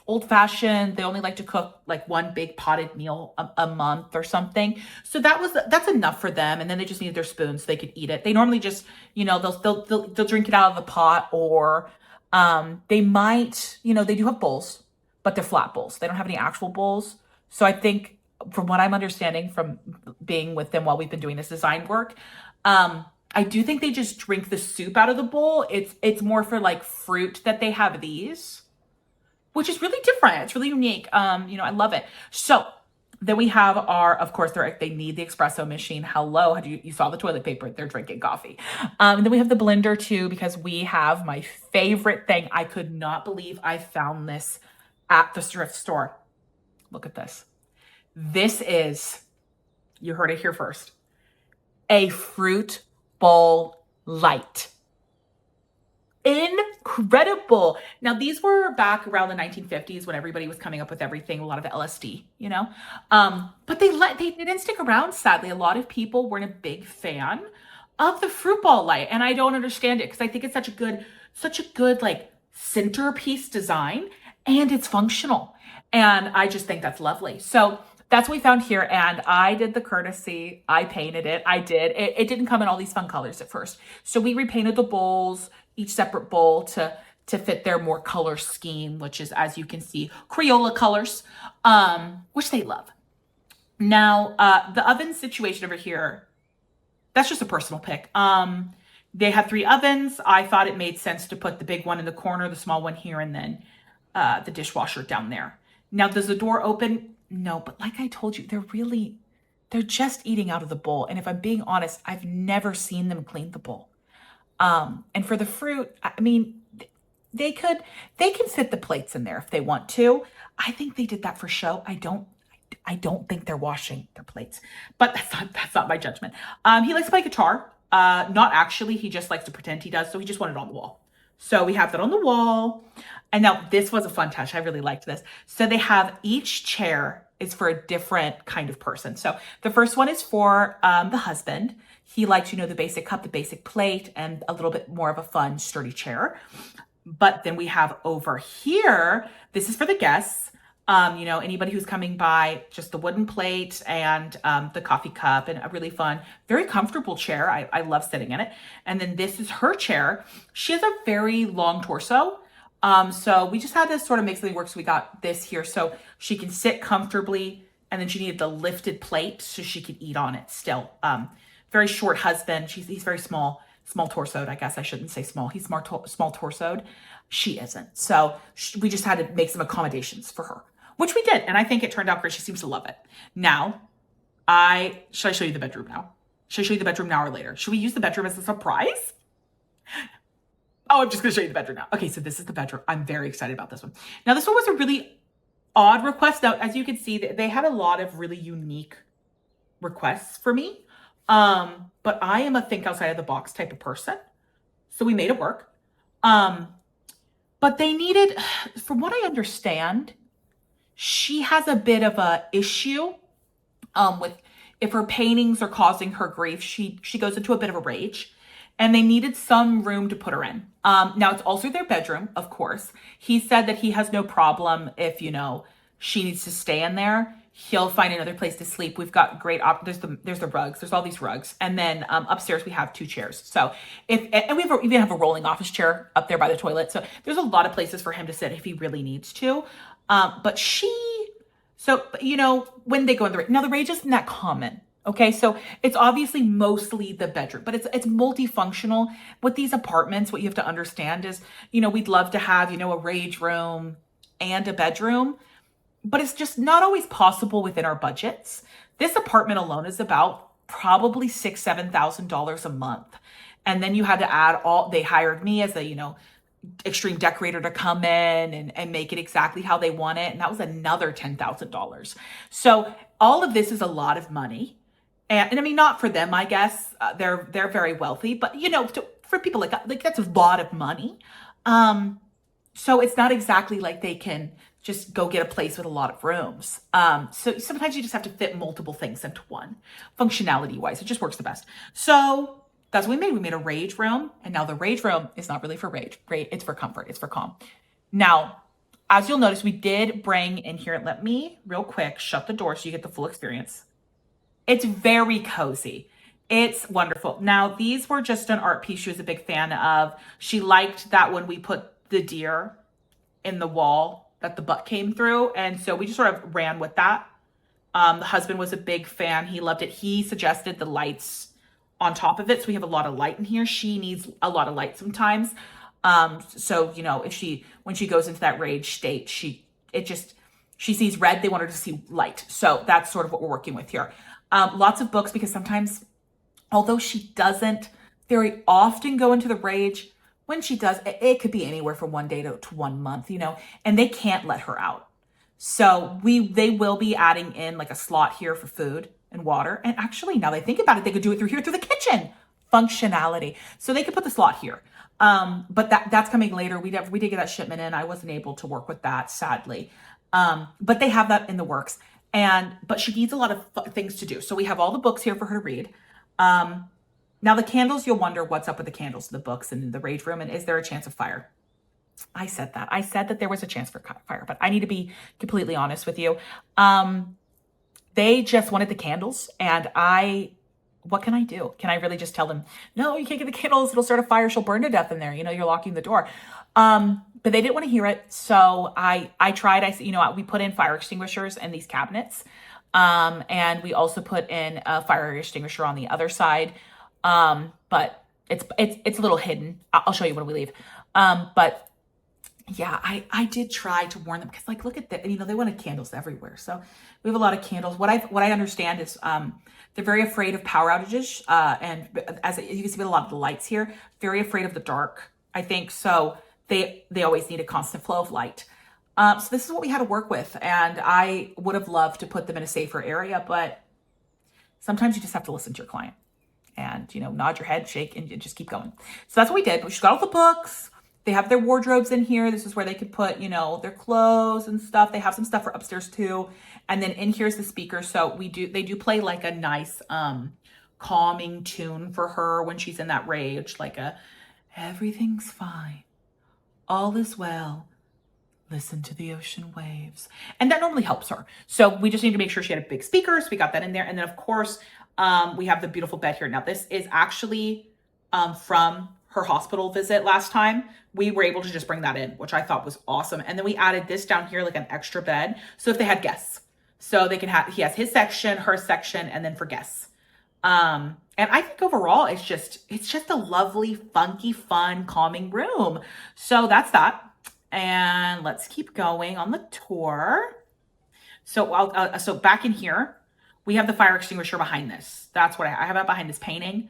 old fashioned. They only like to cook like one big potted meal a month or something. So that's enough for them. And then they just needed their spoon so they could eat it. They normally just, they'll drink it out of the pot, or they might, they do have bowls, but they're flat bowls. They don't have any actual bowls. So I think, from what I'm understanding from being with them while we've been doing this design work, I do think they just drink the soup out of the bowl. It's more for like fruit that they have these, which is really different. It's really unique. I love it. So then we have of course, they need the espresso machine. Hello, you saw the toilet paper? They're drinking coffee. And then we have the blender too, because we have my favorite thing. I could not believe I found this at the thrift store. Look at this. This is, you heard it here first, a fruit bowl light. Incredible. Now, these were back around the 1950s when everybody was coming up with everything, a lot of LSD, but they didn't stick around, sadly. A lot of people weren't a big fan of the fruit ball light, and I don't understand it, because I think it's such a good like centerpiece design, and it's functional, and I just think that's lovely. So that's what we found here, and I did the courtesy. I painted it. I did. It didn't come in all these fun colors at first. So we repainted the bowls, each separate bowl to fit their more color scheme, which is, as you can see, Crayola colors, which they love. Now, the oven situation over here, that's just a personal pick. They have 3 ovens. I thought it made sense to put the big one in the corner, the small one here, and then the dishwasher down there. Now, does the door open? No, but like I told you, they're just eating out of the bowl. And if I'm being honest, I've never seen them clean the bowl. And for the fruit, they can fit the plates in there if they want to. I think they did that for show. I don't think they're washing their plates, but that's not my judgment. He likes to play guitar. Not actually, he just likes to pretend he does. So he just wanted it on the wall. So we have that on the wall. And now this was a fun touch. I really liked this. So they have each chair is for a different kind of person. So the first one is for the husband. He likes, the basic cup, the basic plate, and a little bit more of a fun, sturdy chair. But then we have over here, this is for the guests. Anybody who's coming by, just the wooden plate and the coffee cup, and a really fun, very comfortable chair. I love sitting in it. And then this is her chair. She has a very long torso. So we just had to sort of make something work. So we got this here so she can sit comfortably, and then she needed the lifted plate so she could eat on it still. Very short husband. He's very small torsoed. I guess I shouldn't say small. He's small torsoed. She isn't. So we just had to make some accommodations for her, which we did. And I think it turned out great. She seems to love it. Now, should I show you the bedroom now? Should I show you the bedroom now or later? Should we use the bedroom as a surprise? Oh, I'm just going to show you the bedroom now. Okay, so this is the bedroom. I'm very excited about this one. Now, this one was a really odd request. Now, as you can see, they had a lot of really unique requests for me. But I am a think outside of the box type of person. So we made it work. But they needed, from what I understand, she has a bit of a issue with, if her paintings are causing her grief, she goes into a bit of a rage, and they needed some room to put her in. Now, it's also their bedroom, of course. He said that he has no problem if, she needs to stay in there. He'll find another place to sleep. We've got great there's the rugs. There's all these rugs. And then upstairs we have 2 chairs. So and we even have a rolling office chair up there by the toilet. So there's a lot of places for him to sit if he really needs to. But when they go in the rage, now the rage isn't that common. Okay, so it's obviously mostly the bedroom, but it's multifunctional. With these apartments, what you have to understand is, we'd love to have, a rage room and a bedroom, but it's just not always possible within our budgets. This apartment alone is about probably $6,000-7,000 a month. And then you had to add they hired me as a, extreme decorator to come in and make it exactly how they want it. And that was another $10,000. So all of this is a lot of money. And I mean, not for them, I guess. They're very wealthy, but for people like that, like that's a lot of money. So it's not exactly like they can just go get a place with a lot of rooms. So sometimes you just have to fit multiple things into one. Functionality wise, it just works the best. So that's what we made. We made a rage room. And now the rage room is not really for rage. It's for comfort. It's for calm. Now, as you'll notice, we did bring in here, let me real quick shut the door so you get the full experience. It's very cozy. It's wonderful. Now, these were just an art piece she was a big fan of. She liked that when we put the deer in the wall that the butt came through. And so we just sort of ran with that. The husband was a big fan. He loved it. He suggested the lights on top of it. So we have a lot of light in here. She needs a lot of light sometimes. So, when she goes into that rage state, she sees red. They want her to see light. So that's sort of what we're working with here. Lots of books, because sometimes, although she doesn't very often go into the rage, when she does, it could be anywhere from 1 day to 1 month, and they can't let her out. So they will be adding in like a slot here for food and water. And actually, now that I think about it, they could do it through the kitchen. Functionality. So they could put the slot here. But that's coming later. We did get that shipment in. I wasn't able to work with that, sadly. But they have that in the works. But she needs a lot of things to do. So we have all the books here for her to read. Now the candles, you'll wonder what's up with the candles, the books, and the rage room, and is there a chance of fire? I said that there was a chance for fire, but I need to be completely honest with you. They just wanted the candles, and what can I do? Can I really just tell them, no, you can't get the candles, it'll start a fire, she'll burn to death in there, you're locking the door. But they didn't want to hear it. So I tried, we put in fire extinguishers in these cabinets. And we also put in a fire extinguisher on the other side. But it's a little hidden. I'll show you when we leave. But yeah, I did try to warn them, because look at that, they wanted candles everywhere. So we have a lot of candles. What I understand is, they're very afraid of power outages. And as you can see with a lot of the lights here, very afraid of the dark, I think. So they always need a constant flow of light. So this is what we had to work with. And I would have loved to put them in a safer area, but sometimes you just have to listen to your client and, nod your head, shake, and just keep going. So that's what we did. She's got all the books. They have their wardrobes in here. This is where they could put, their clothes and stuff. They have some stuff for upstairs too. And then in here's the speaker. So they do play like a nice, calming tune for her when she's in that rage, like everything's fine. All is well. Listen to the ocean waves. And that normally helps her. So we just need to make sure she had a big speaker. So we got that in there. And then of course, we have the beautiful bed here. Now this is actually from her hospital visit last time. We were able to just bring that in, which I thought was awesome. And then we added this down here, like an extra bed. So if they had guests, so they can he has his section, her section, and then for guests. And I think overall, it's just a lovely, funky, fun, calming room. So that's that. And let's keep going on the tour. So so back in here, we have the fire extinguisher behind this. That's what I have it behind this painting.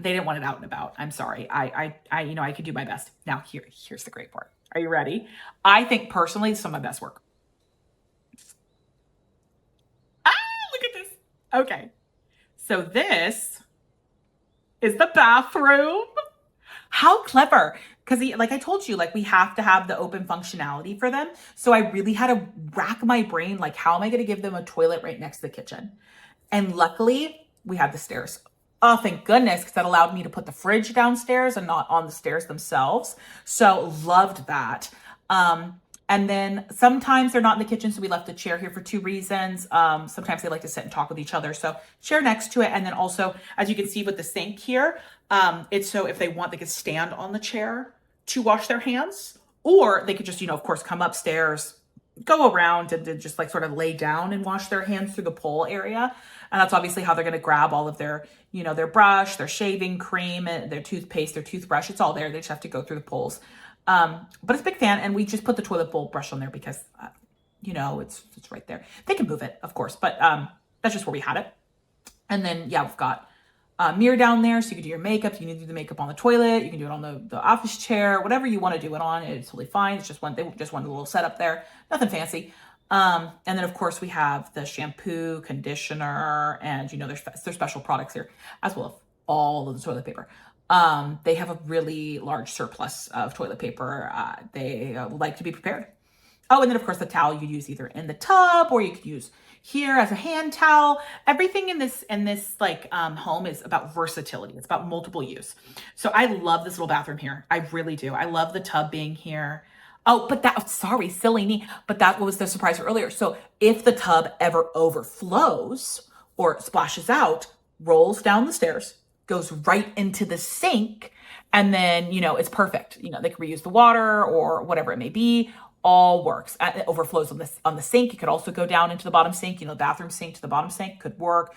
They didn't want it out and about. I'm sorry. I could do my best. Now here's the great part. Are you ready? I think personally, some of my best work. Look at this. Okay. So this is the bathroom. How clever. Because like I told you, we have to have the open functionality for them. So I really had to rack my brain, how am I going to give them a toilet right next to the kitchen? And luckily, we had the stairs. Oh, thank goodness, because that allowed me to put the fridge downstairs and not on the stairs themselves. So loved that. And then sometimes they're not in the kitchen, so we left a chair here for 2 reasons. Sometimes they like to sit and talk with each other, so chair next to it. And then also, as you can see with the sink here, it's so if they want, they could stand on the chair to wash their hands, or they could just, of course, come upstairs, go around and just sort of lay down and wash their hands through the pole area. And that's obviously how they're going to grab all of their, their brush, their shaving cream, their toothpaste, their toothbrush. It's all there. They just have to go through the poles. But it's a big fan. And we just put the toilet bowl brush on there because, it's right there. They can move it, of course, but that's just where we had it. And then, yeah, we've got a mirror down there, so you can do your makeup. You can do the makeup on the toilet. You can do it on the office chair, whatever you want to do it on. It's totally fine. It's just they just wanted a little setup there, nothing fancy. And then of course we have the shampoo, conditioner, and there's special products here, as well as all of the toilet paper. They have a really large surplus of toilet paper. They like to be prepared. Oh, and then of course the towel you use either in the tub or you could use here as a hand towel. Everything in this like home is about versatility. It's about multiple use. So I love this little bathroom here. I really do. I love the tub being here. Oh, but sorry, silly me. But that was the surprise earlier. So if the tub ever overflows or splashes out, rolls down the stairs, goes right into the sink, and then, it's perfect. They can reuse the water or whatever it may be. All works. It overflows on the sink. It could also go down into the bottom sink. Bathroom sink to the bottom sink could work.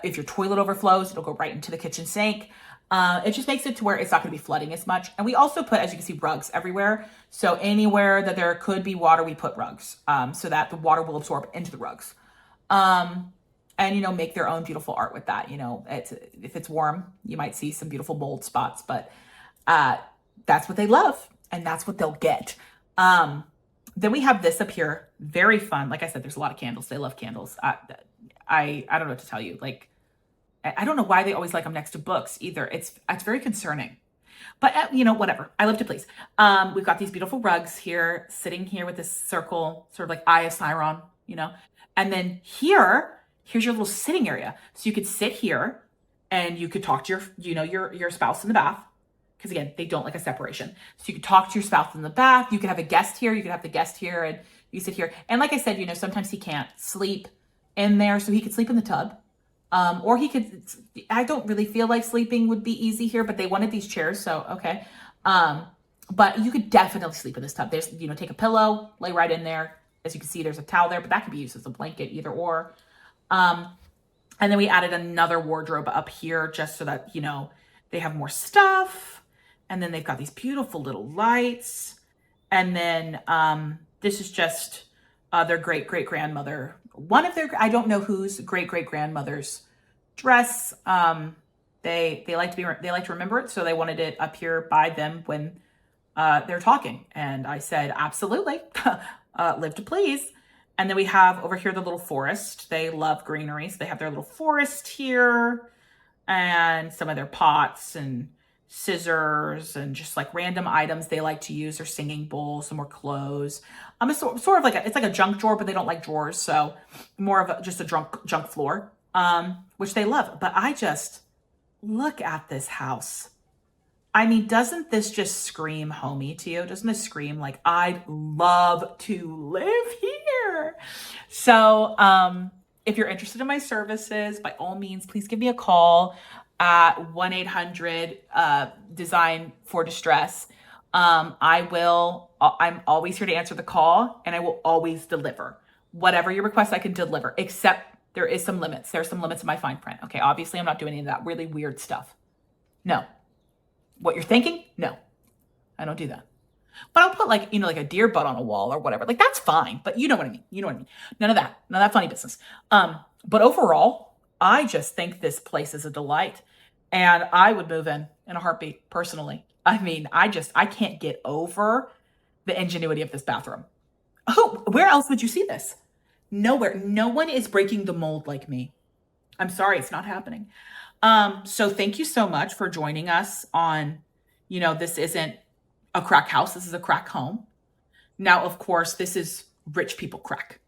If your toilet overflows, it'll go right into the kitchen sink. It just makes it to where it's not going to be flooding as much. And we also put, as you can see, rugs everywhere. So anywhere that there could be water, we put rugs, so that the water will absorb into the rugs. And make their own beautiful art with that. If it's warm, you might see some beautiful mold spots, but that's what they love, and that's what they'll get. Then we have this up here, very fun. Like I said, there's a lot of candles. They love candles. I don't know what to tell you. Like, I don't know why they always like them next to books either. It's very concerning, but whatever. I love to please. We've got these beautiful rugs here, sitting here with this circle, sort of like Eye of Sauron, and then here's your little sitting area. So you could sit here and you could talk to your spouse in the bath. Because again, they don't like a separation. So you could talk to your spouse in the bath. You could have a guest here. You could have the guest here and you sit here. And like I said, sometimes he can't sleep in there. So he could sleep in the tub. Or he could, I don't really feel like sleeping would be easy here, but they wanted these chairs. So, okay. But you could definitely sleep in this tub. There's, take a pillow, lay right in there. As you can see, there's a towel there, but that could be used as a blanket, either or. And then we added another wardrobe up here just so that, they have more stuff. And then they've got these beautiful little lights. And then this is just their great-great-grandmother. I don't know whose great-great-grandmother's dress. They like to remember it, so they wanted it up here by them when they're talking. And I said, absolutely, live to please. And then we have over here the little forest. They love greenery, so they have their little forest here, and some of their pots and scissors and just like random items they like to use. Their singing bowl, some more clothes. It's sort of like it's like a junk drawer, but they don't like drawers, so more of just a junk floor, which they love. But I just look at this house. I mean, doesn't this just scream homey to you? Doesn't this scream like I'd love to live here? So if you're interested in my services, by all means, please give me a call at 1-800-DESIGN for distress. I'm always here to answer the call, and I will always deliver whatever your request. I can deliver, except there is some limits. There's some limits in my fine print. Okay. Obviously I'm not doing any of that really weird stuff. No. What you're thinking? No, I don't do that. But I'll put like a deer butt on a wall or whatever. Like, that's fine. But you know what I mean. None of that funny business. But overall, I just think this place is a delight, and I would move in a heartbeat personally. I mean, I can't get over the ingenuity of this bathroom. Oh, where else would you see this? Nowhere. No one is breaking the mold like me. I'm sorry, it's not happening. So thank you so much for joining us on, this isn't a crack house. This is a crack home. Now, of course, this is rich people crack.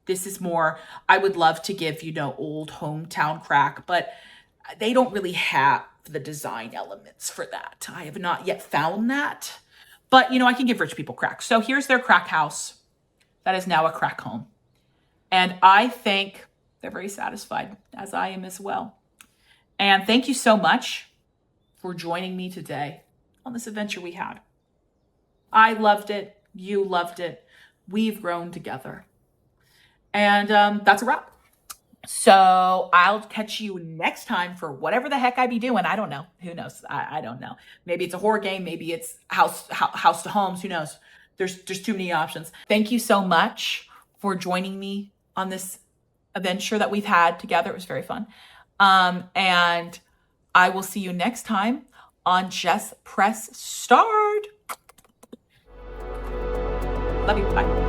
This is more, I would love to give, old hometown crack, but they don't really have the design elements for that. I have not yet found that, but I can give rich people crack. So here's their crack house. That is now a crack home. And I think they're very satisfied, as I am as well. And thank you so much for joining me today on this adventure we had. I loved it. You loved it. We've grown together. And that's a wrap. So I'll catch you next time for whatever the heck I be doing. I don't know. Who knows? I don't know. Maybe it's a horror game. Maybe it's house to homes. Who knows? There's too many options. Thank you so much for joining me on this adventure that we've had together. It was very fun. And I will see you next time on Jess Press Start. Love you. Bye.